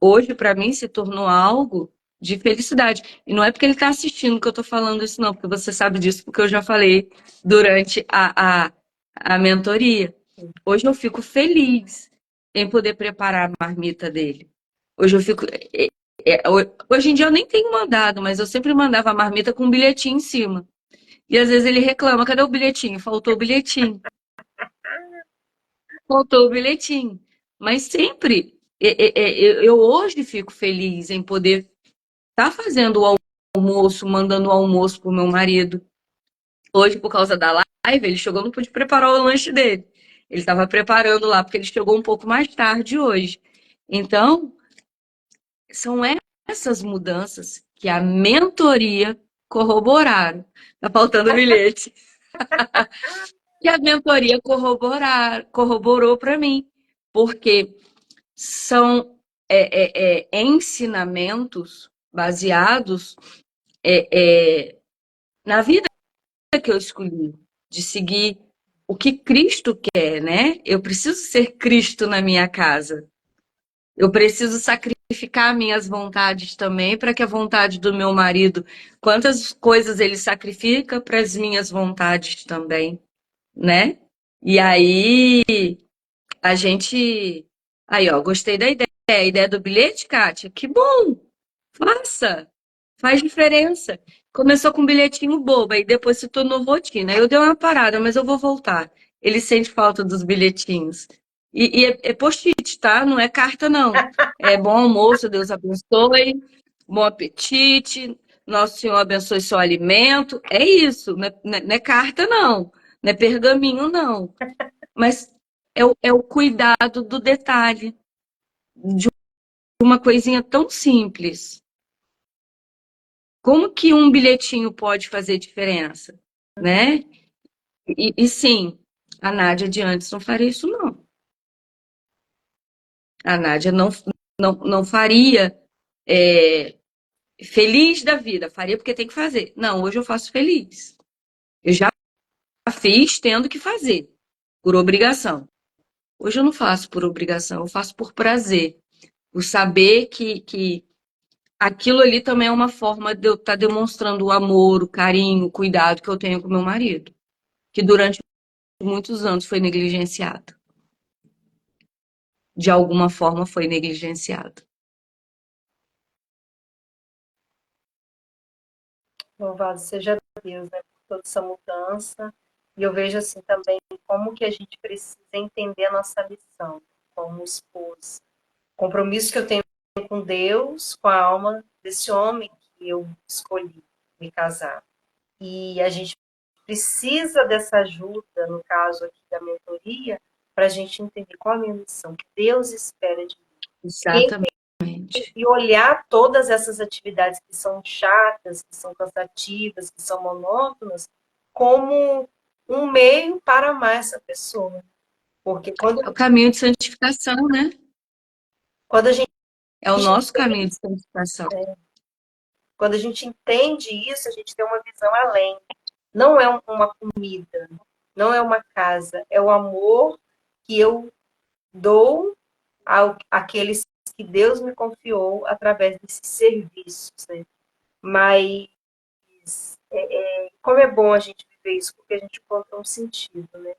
Hoje, para mim, se tornou algo de felicidade. E não é porque ele está assistindo que eu estou falando isso, não, porque você sabe disso, porque eu já falei durante a mentoria. Hoje eu fico feliz em poder preparar a marmita dele. Hoje eu fico. Hoje em dia eu nem tenho mandado, mas eu sempre mandava a marmita com um bilhetinho em cima. E às vezes ele reclama, cadê o bilhetinho? Faltou o bilhetinho. Faltou o bilhetinho. Mas sempre, eu hoje fico feliz em poder estar fazendo o almoço, mandando o almoço pro meu marido. Hoje, por causa da live, ele chegou, não pude preparar o lanche dele. Ele estava preparando lá, porque ele chegou um pouco mais tarde hoje. Então, são essas mudanças que a mentoria corroboraram. Tá faltando bilhete. Que a mentoria corroborou para mim. Porque são ensinamentos baseados na vida que eu escolhi, de seguir o que Cristo quer, né? Eu preciso ser Cristo na minha casa. Eu preciso sacrificar minhas vontades também para que a vontade do meu marido, quantas coisas ele sacrifica para as minhas vontades também, né? E aí a gente, aí ó, gostei da ideia, a ideia do bilhete, Kátia, que bom. Faça, faz diferença. Começou com um bilhetinho bobo, aí depois se tornou rotina. Eu dei uma parada, mas eu vou voltar. Ele sente falta dos bilhetinhos. E é post-it, tá? Não é carta, não. É bom almoço, Deus abençoe, bom apetite, Nosso Senhor abençoe seu alimento. É isso, não é carta, não. Não é pergaminho, não. Mas é o cuidado do detalhe, de uma coisinha tão simples. Como que um bilhetinho pode fazer diferença, né? E sim, a Nádia de antes não faria isso, não. A Nádia não faria feliz da vida, faria porque tem que fazer. Não, hoje eu faço feliz. Eu já fiz tendo que fazer, por obrigação. Hoje eu não faço por obrigação, eu faço por prazer. Por saber que aquilo ali também é uma forma de eu estar demonstrando o amor, o carinho, o cuidado que eu tenho com meu marido, que durante muitos anos foi negligenciado. De alguma forma foi negligenciado. Louvado seja Deus, né, por toda essa mudança. E eu vejo assim também como que a gente precisa entender a nossa missão como esposa. O compromisso que eu tenho com Deus, com a alma desse homem que eu escolhi me casar. E a gente precisa dessa ajuda, no caso aqui da mentoria, para a gente entender qual é a minha missão, o que Deus espera de mim. Exatamente. E olhar todas essas atividades que são chatas, que são cansativas, que são monótonas, como um meio para amar essa pessoa. Porque É o caminho de santificação, né? quando a gente É o nosso caminho de santificação. quando a gente entende isso, a gente tem uma visão além. Não é uma comida, não é uma casa, é o amor que eu dou àqueles que Deus me confiou através desses serviços, né? Mas como é bom a gente viver isso, porque a gente encontra um sentido, né?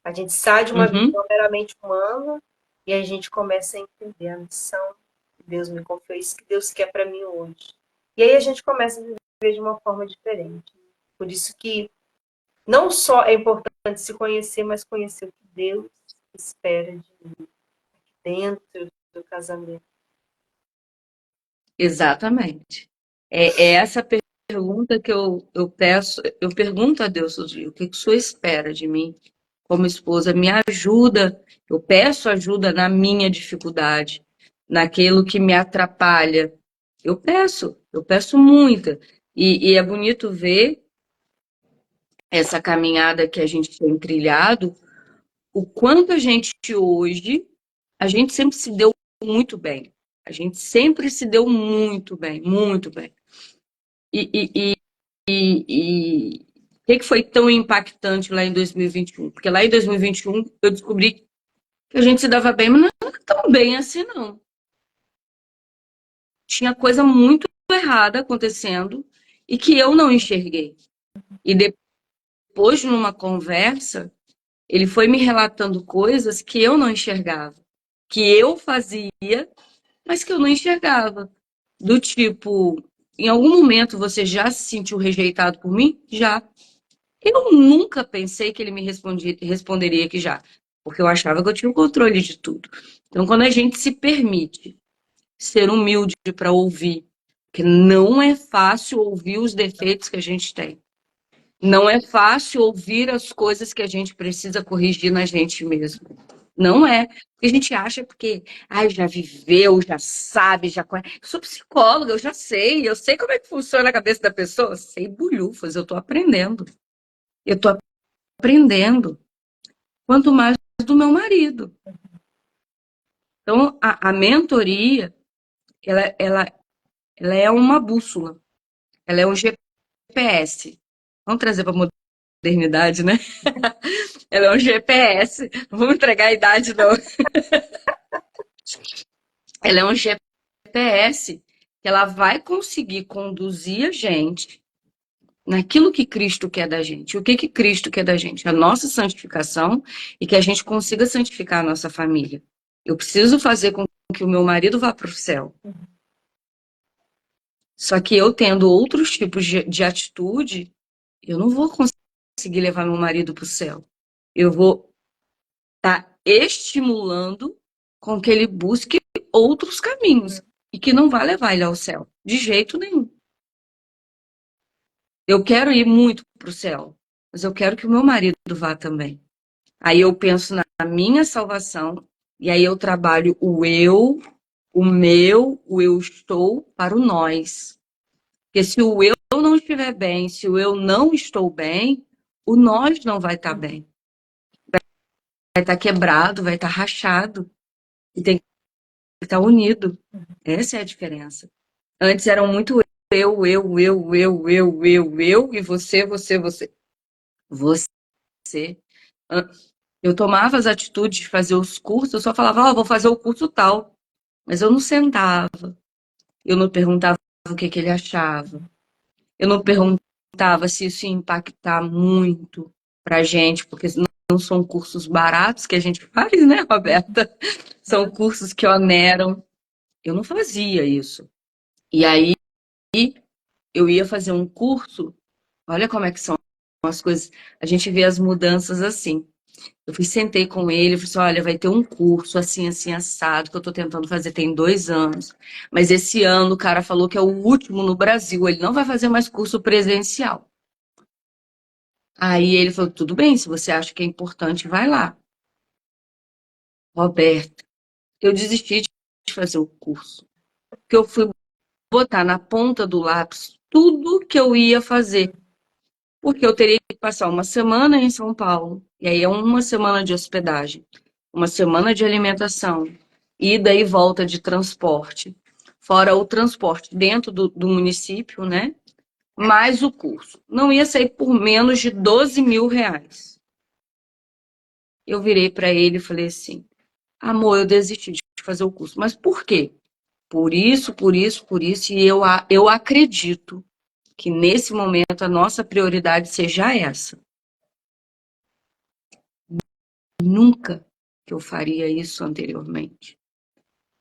A gente sai de uma Uhum. visão meramente humana e a gente começa a entender a missão que Deus me confiou, isso que Deus quer para mim hoje. E aí a gente começa a viver de uma forma diferente. Por isso que não só é importante se conhecer, mas conhecer o que Deus espera de mim dentro do casamento. Exatamente. É essa pergunta que eu peço, eu pergunto a Deus todo dia, o que que o Senhor espera de mim como esposa? Me ajuda, eu peço ajuda na minha dificuldade, naquilo que me atrapalha. Eu peço muita. E é bonito ver essa caminhada que a gente tem trilhado, o quanto a gente sempre se deu muito bem. A gente sempre se deu muito bem, muito bem. E o que foi tão impactante lá em 2021? Porque lá em 2021 eu descobri que a gente se dava bem, mas não era tão bem assim, não. Tinha coisa muito errada acontecendo e que eu não enxerguei. E depois, numa conversa, ele foi me relatando coisas que eu não enxergava, que eu fazia, mas que eu não enxergava. Do tipo, em algum momento você já se sentiu rejeitado por mim? Já. Eu nunca pensei que ele me responderia que já, porque eu achava que eu tinha o controle de tudo. Então, quando a gente se permite ser humilde para ouvir, porque não é fácil ouvir os defeitos que a gente tem. Não é fácil ouvir as coisas que a gente precisa corrigir na gente mesmo. Não é. Porque a gente acha porque, ai, já viveu, já sabe, já conhece. Eu sou psicóloga, eu sei como é que funciona a cabeça da pessoa. Sei bulhufas, eu tô aprendendo. Eu tô aprendendo. Quanto mais do meu marido. Então, a mentoria, ela, ela, ela é uma bússola. Ela é um GPS. Vamos trazer para a modernidade, né? Ela é um GPS. Não vamos entregar a idade, não. Ela é um GPS que ela vai conseguir conduzir a gente naquilo que Cristo quer da gente. O que que Cristo quer da gente? A nossa santificação e que a gente consiga santificar a nossa família. Eu preciso fazer com que o meu marido vá para o céu. Só que eu tendo outros tipos de atitude, eu não vou conseguir levar meu marido para o céu. Eu vou estar estimulando com que ele busque outros caminhos e que não vai levar ele ao céu, de jeito nenhum. Eu quero ir muito para o céu, mas eu quero que o meu marido vá também. Aí eu penso na minha salvação e aí eu trabalho o eu, o meu, o eu estou para o nós. Porque se o eu não estiver bem, se o eu não estou bem, o nós não vai estar bem. Vai estar quebrado, vai estar rachado e tem que estar unido. Essa é a diferença. Antes eram muito eu, e você. Você. Eu tomava as atitudes de fazer os cursos, eu só falava, vou fazer o curso tal. Mas eu não sentava, eu não perguntava o que que ele achava, eu não perguntava se isso ia impactar muito pra gente, porque não são cursos baratos que a gente faz, né, Roberta? São cursos que oneram. Eu não fazia isso. E aí eu ia fazer um curso, olha como é que são as coisas, a gente vê as mudanças assim. Eu fui, sentei com ele, falei assim, olha, vai ter um curso assim, assim, assado, que eu tô tentando fazer tem 2 anos. Mas esse ano o cara falou que é o último no Brasil, ele não vai fazer mais curso presencial. Aí ele falou, tudo bem, se você acha que é importante, vai lá. Roberta, eu desisti de fazer o curso. Porque eu fui botar na ponta do lápis tudo que eu ia fazer. Porque eu teria que passar uma semana em São Paulo, e aí é uma semana de hospedagem, uma semana de alimentação, ida e volta de transporte, fora o transporte dentro do município, né? Mais o curso. Não ia sair por menos de 12 mil reais. Eu virei para ele e falei assim: amor, eu desisti de fazer o curso. Mas por quê? Por isso, por isso, por isso. E eu acredito que nesse momento a nossa prioridade seja essa. Nunca que eu faria isso anteriormente.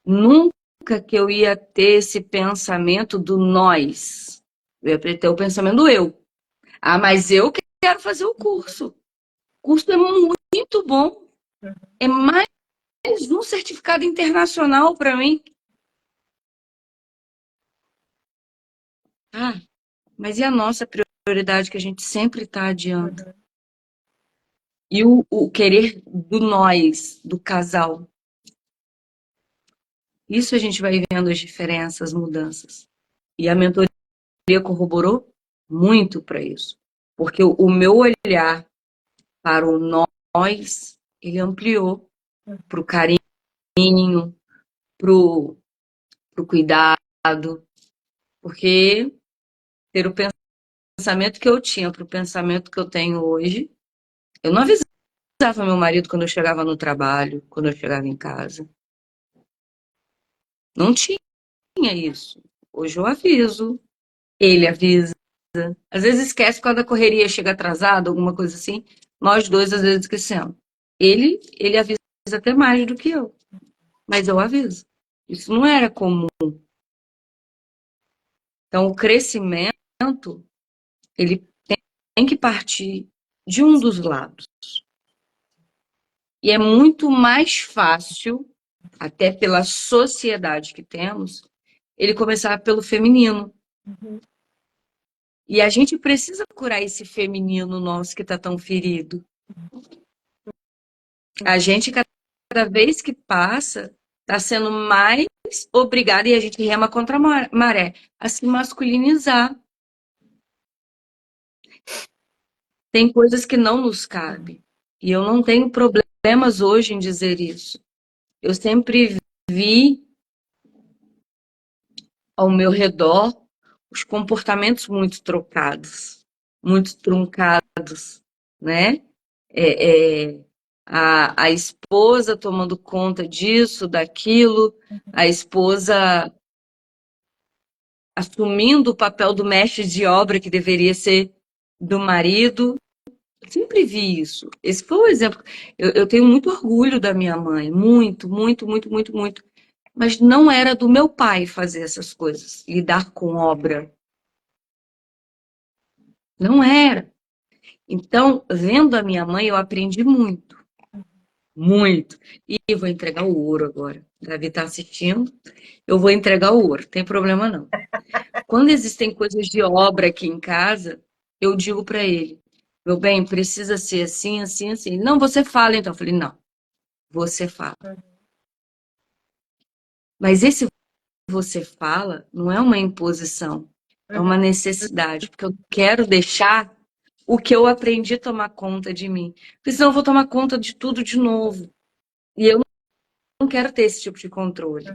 Nunca que eu ia ter esse pensamento do nós. Eu ia ter o pensamento do eu. Ah, mas eu quero fazer o curso. O curso é muito bom. É mais um certificado internacional para mim. Ah, mas e a nossa prioridade que a gente sempre está adiando? E o querer do nós, do casal. Isso a gente vai vendo as diferenças, as mudanças. E a mentoria corroborou muito para isso. Porque o meu olhar para o nós, ele ampliou para o carinho, para o cuidado, porque ter o pensamento que eu tinha para o pensamento que eu tenho hoje, eu não avisava meu marido quando eu chegava no trabalho, quando eu chegava em casa. Não tinha isso. Hoje eu aviso, ele avisa. Às vezes esquece por causa da correria, chega atrasado, alguma coisa assim. Nós dois às vezes esquecemos. Ele avisa até mais do que eu, mas eu aviso. Isso não era comum. Então, o crescimento, ele tem que partir de um dos lados. E é muito mais fácil, até pela sociedade que temos, ele começar pelo feminino. E a gente precisa curar esse feminino nosso que está tão ferido. A gente, cada vez que passa, está sendo mais obrigada, e a gente rema contra a maré, a se masculinizar. Tem coisas que não nos cabem. E eu não tenho problemas hoje em dizer isso. Eu sempre vi ao meu redor os comportamentos muito trocados, muito truncados, né? A esposa tomando conta disso, daquilo, a esposa assumindo o papel do mestre de obra que deveria ser do marido. Eu sempre vi isso. Esse foi o exemplo. Eu tenho muito orgulho da minha mãe, muito, muito, muito, muito, muito. Mas não era do meu pai fazer essas coisas, lidar com obra. Não era. Então, vendo a minha mãe, eu aprendi muito, muito. E vou entregar o ouro agora. Davi está assistindo, eu vou entregar o ouro, tem problema não. Quando existem coisas de obra aqui em casa, eu digo para ele, meu bem, precisa ser assim, assim, assim. Não, você fala então. Eu falei, não, você fala. Mas esse você fala não é uma imposição, é uma necessidade, porque eu quero deixar o que eu aprendi a tomar conta de mim. Porque senão eu vou tomar conta de tudo de novo. E eu não quero ter esse tipo de controle.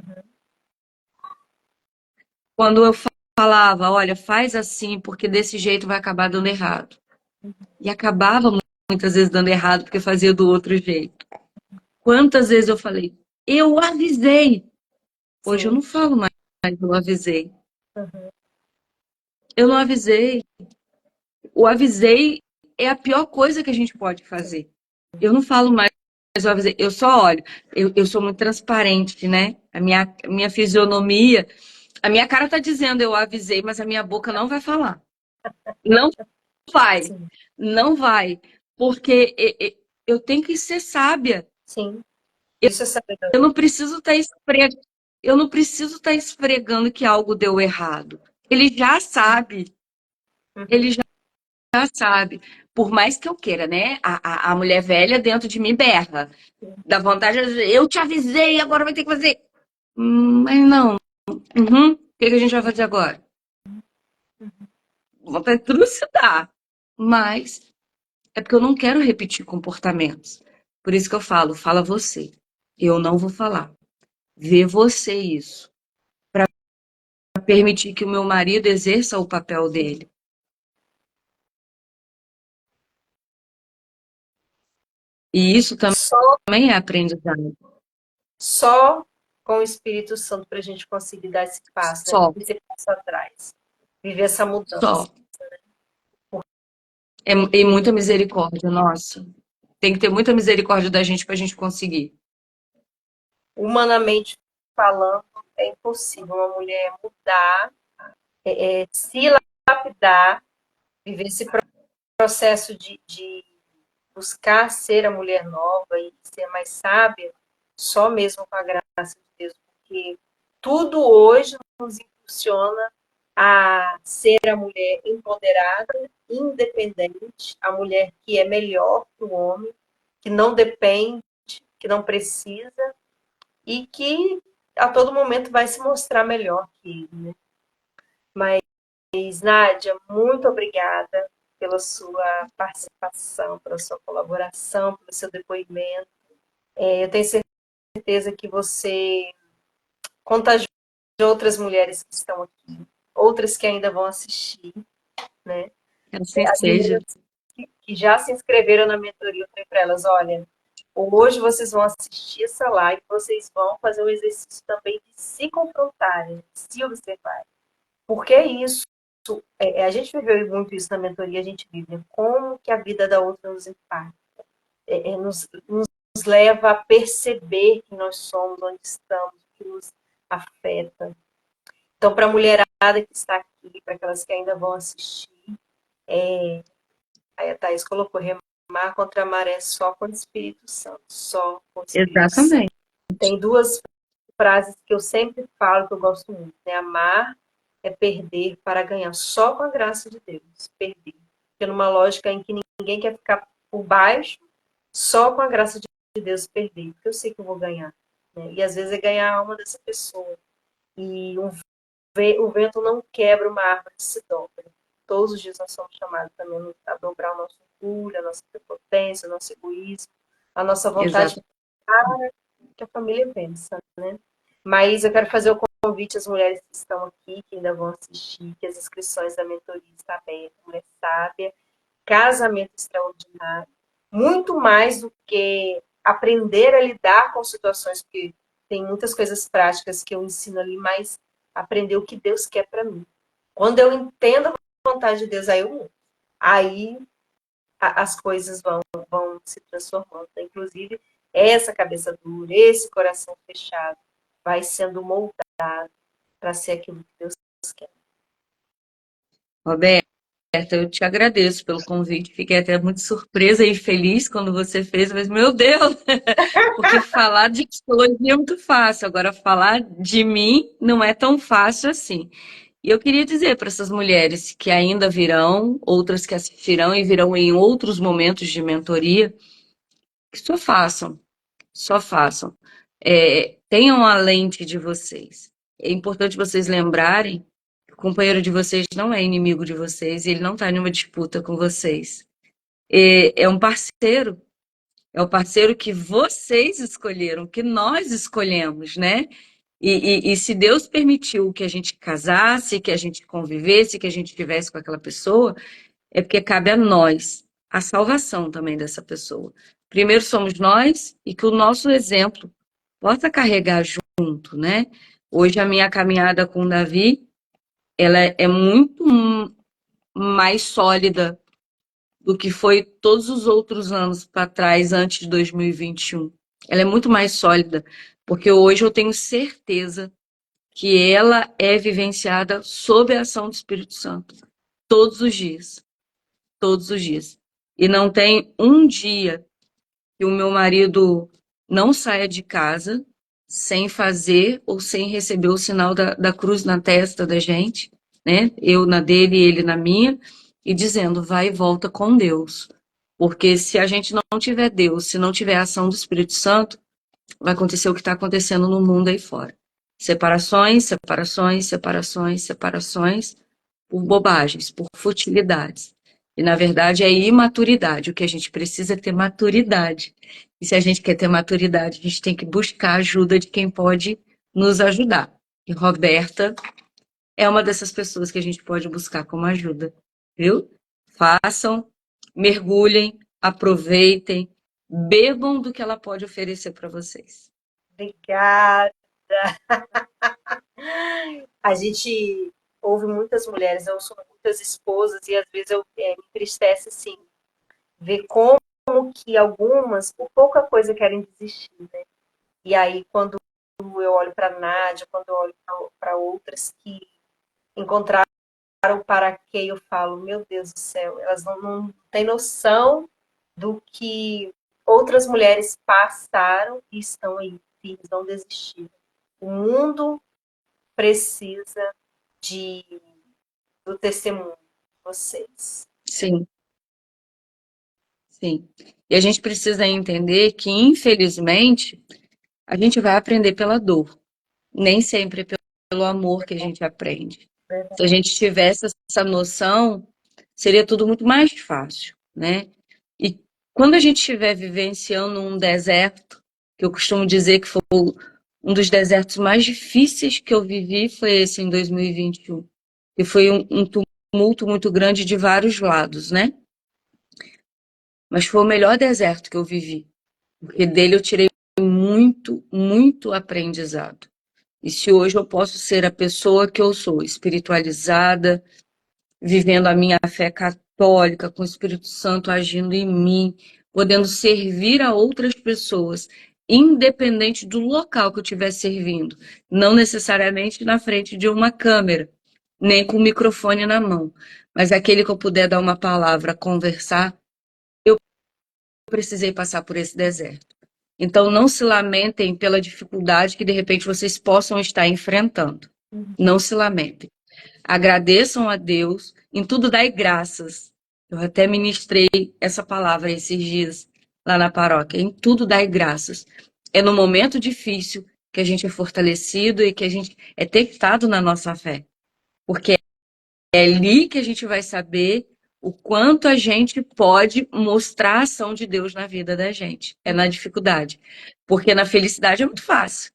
Quando eu falava, olha, faz assim, porque desse jeito vai acabar dando errado. E acabava muitas vezes dando errado, porque fazia do outro jeito. Quantas vezes eu falei, eu avisei. Hoje eu Sim. não falo mais, eu avisei. Eu não avisei. O avisei é a pior coisa que a gente pode fazer. Eu não falo mais, eu avisei. Eu só olho. Eu sou muito transparente, né? A minha fisionomia, a minha cara tá dizendo eu avisei, mas a minha boca não vai falar. Não vai. Sim. Não vai. Porque eu tenho que ser sábia. Sim. Isso é Eu sabedoria. não preciso estar esfregando. Eu não preciso estar esfregando que algo deu errado. Ele já sabe. Ele já sabe. Por mais que eu queira, né? A mulher velha dentro de mim berra. Dá vontade de dizer, eu te avisei, agora vai ter que fazer. Mas não. Uhum. O que a gente vai fazer agora? Vontade de trucidar. Mas é porque eu não quero repetir comportamentos. Por isso que eu falo, fala você. Eu não vou falar. Vê você isso. Para permitir que o meu marido exerça o papel dele. E isso Só, também é aprendizado. só com o Espírito Santo para a gente conseguir dar esse passo, né? Só, Esse passo atrás. Viver essa mudança. só. E muita misericórdia, nossa. Tem que ter muita misericórdia da gente pra gente conseguir. Humanamente falando, é impossível uma mulher mudar, se lapidar, viver esse processo de buscar ser a mulher nova e ser mais sábia, só mesmo com a graça de Deus, porque tudo hoje nos impulsiona a ser a mulher empoderada, independente, a mulher que é melhor que o homem, que não depende, que não precisa e que a todo momento vai se mostrar melhor que ele, né? Mas, Nádia, muito obrigada pela sua participação, pela sua colaboração, pelo seu depoimento. Eu tenho certeza que você contagiou outras mulheres que estão aqui, outras que ainda vão assistir, né? Que assim As seja. meninas que já se inscreveram na mentoria, eu falei para elas, olha, hoje vocês vão assistir essa live, vocês vão fazer um exercício também de se confrontarem, de se observarem. Porque é isso. A gente viveu muito isso na mentoria, a gente vive, né? Como que a vida da outra nos impacta, nos leva a perceber que nós somos, onde estamos, que nos afeta. Então, para a mulherada que está aqui, para aquelas que ainda vão assistir, aí a Thaís colocou, remar contra a maré só com o Espírito Santo, só com o Espírito Santo. Exatamente. Tem duas frases que eu sempre falo, que eu gosto muito, né? Amar é perder para ganhar, só com a graça de Deus, perder. Porque numa lógica em que ninguém quer ficar por baixo, só com a graça de Deus perder, porque eu sei que eu vou ganhar. Né? E às vezes é ganhar a alma dessa pessoa. E o vento não quebra uma árvore que se dobra. Todos os dias nós somos chamados também a dobrar o nosso orgulho, a nossa prepotência, o nosso egoísmo, a nossa vontade Exato. que a família pensa, né? Mas eu quero fazer o convite às mulheres que estão aqui, que ainda vão assistir, que as inscrições da mentoria estão abertas, Mulher Sábia, Casamento Extraordinário, muito mais do que aprender a lidar com situações, porque tem muitas coisas práticas que eu ensino ali, mas aprender o que Deus quer para mim. Quando eu entendo a vontade de Deus, aí as coisas vão se transformando. Inclusive, essa cabeça dura, esse coração fechado, vai sendo moldado para ser aquilo que Deus quer. Roberta, eu te agradeço pelo convite. Fiquei até muito surpresa e feliz quando você fez, mas meu Deus, porque falar de psicologia é muito fácil, agora falar de mim não é tão fácil assim. E eu queria dizer para essas mulheres que ainda virão, outras que assistirão e virão em outros momentos de mentoria, que só façam. Tenham a lente de vocês. É importante vocês lembrarem que o companheiro de vocês não é inimigo de vocês, ele não está em uma disputa com vocês. É um parceiro, é o parceiro que vocês escolheram, que nós escolhemos, né? E se Deus permitiu que a gente casasse, que a gente convivesse, que a gente estivesse com aquela pessoa, é porque cabe a nós a salvação também dessa pessoa. Primeiro somos nós e que o nosso exemplo possa carregar junto, né? Hoje a minha caminhada com o Davi, ela é muito mais sólida do que foi todos os outros anos para trás, antes de 2021. Ela é muito mais sólida, porque hoje eu tenho certeza que ela é vivenciada sob a ação do Espírito Santo, todos os dias, todos os dias. E não tem um dia que o meu marido não saia de casa sem fazer ou sem receber o sinal da cruz na testa da gente, né? Eu na dele e ele na minha, e dizendo, vai e volta com Deus. Porque se a gente não tiver Deus, se não tiver a ação do Espírito Santo, vai acontecer o que está acontecendo no mundo aí fora. Separações, separações, separações, separações, por bobagens, por futilidades. E, na verdade, é imaturidade. O que a gente precisa é ter maturidade. E se a gente quer ter maturidade, a gente tem que buscar a ajuda de quem pode nos ajudar. E Roberta é uma dessas pessoas que a gente pode buscar como ajuda, viu? Façam, mergulhem, aproveitem, bebam do que ela pode oferecer para vocês. Obrigada. A gente ouve muitas mulheres, eu sou muitas esposas e às vezes me entristece assim, ver como que algumas, por pouca coisa, querem desistir, né? E aí, quando eu olho para a Nádia, quando eu olho para outras que encontraram o para quê, eu falo, meu Deus do céu, elas não têm noção do que outras mulheres passaram e estão aí firmes, não desistiram. O mundo precisa de, do testemunho de vocês. Sim, sim. E a gente precisa entender que, infelizmente, a gente vai aprender pela dor. Nem sempre é pelo amor que a gente aprende. Se a gente tivesse essa noção, seria tudo muito mais fácil, né? E quando a gente estiver vivenciando um deserto, que eu costumo dizer que foi um dos desertos mais difíceis que eu vivi, foi esse em 2021. E foi um tumulto muito grande de vários lados, né? Mas foi o melhor deserto que eu vivi, porque dele eu tirei muito, muito aprendizado. E se hoje eu posso ser a pessoa que eu sou, espiritualizada, vivendo a minha fé católica, com o Espírito Santo agindo em mim, podendo servir a outras pessoas, independente do local que eu estiver servindo, não necessariamente na frente de uma câmera, nem com o microfone na mão, mas aquele que eu puder dar uma palavra, conversar, eu precisei passar por esse deserto. Então, não se lamentem pela dificuldade que de repente vocês possam estar enfrentando. Não se lamentem. Agradeçam a Deus, em tudo dai graças. Eu até ministrei essa palavra esses dias lá na paróquia. Em tudo dai graças. É no momento difícil que a gente é fortalecido e que a gente é testado na nossa fé. Porque é ali que a gente vai saber o quanto a gente pode mostrar a ação de Deus na vida da gente. É na dificuldade. Porque na felicidade é muito fácil.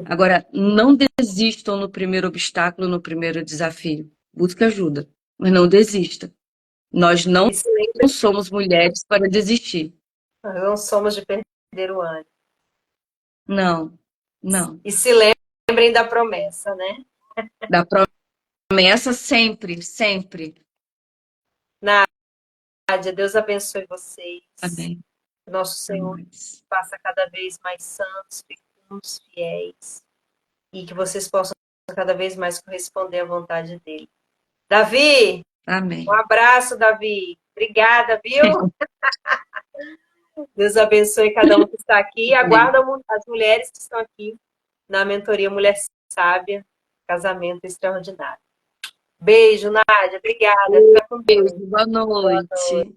Agora, não desistam no primeiro obstáculo, no primeiro desafio. Busque ajuda, mas não desista. Nós não E se lembrem, somos mulheres para desistir. nós não somos de perder o ânimo. Não, não. E se lembrem da promessa, né? Da promessa sempre, sempre. Nádia, Deus abençoe vocês. Amém. Nosso A Senhor nós. faça cada vez mais santos, fecundos, fiéis. E que vocês possam cada vez mais corresponder à vontade dele. Davi, um Amém. abraço, Davi. Obrigada, viu? Deus abençoe cada um que está aqui. Amém. Aguarda as mulheres que estão aqui na mentoria Mulher Sábia, Casamento Extraordinário. Beijo, Nádia. Obrigada. Fica com Deus. Beijo, boa Boa noite. noite.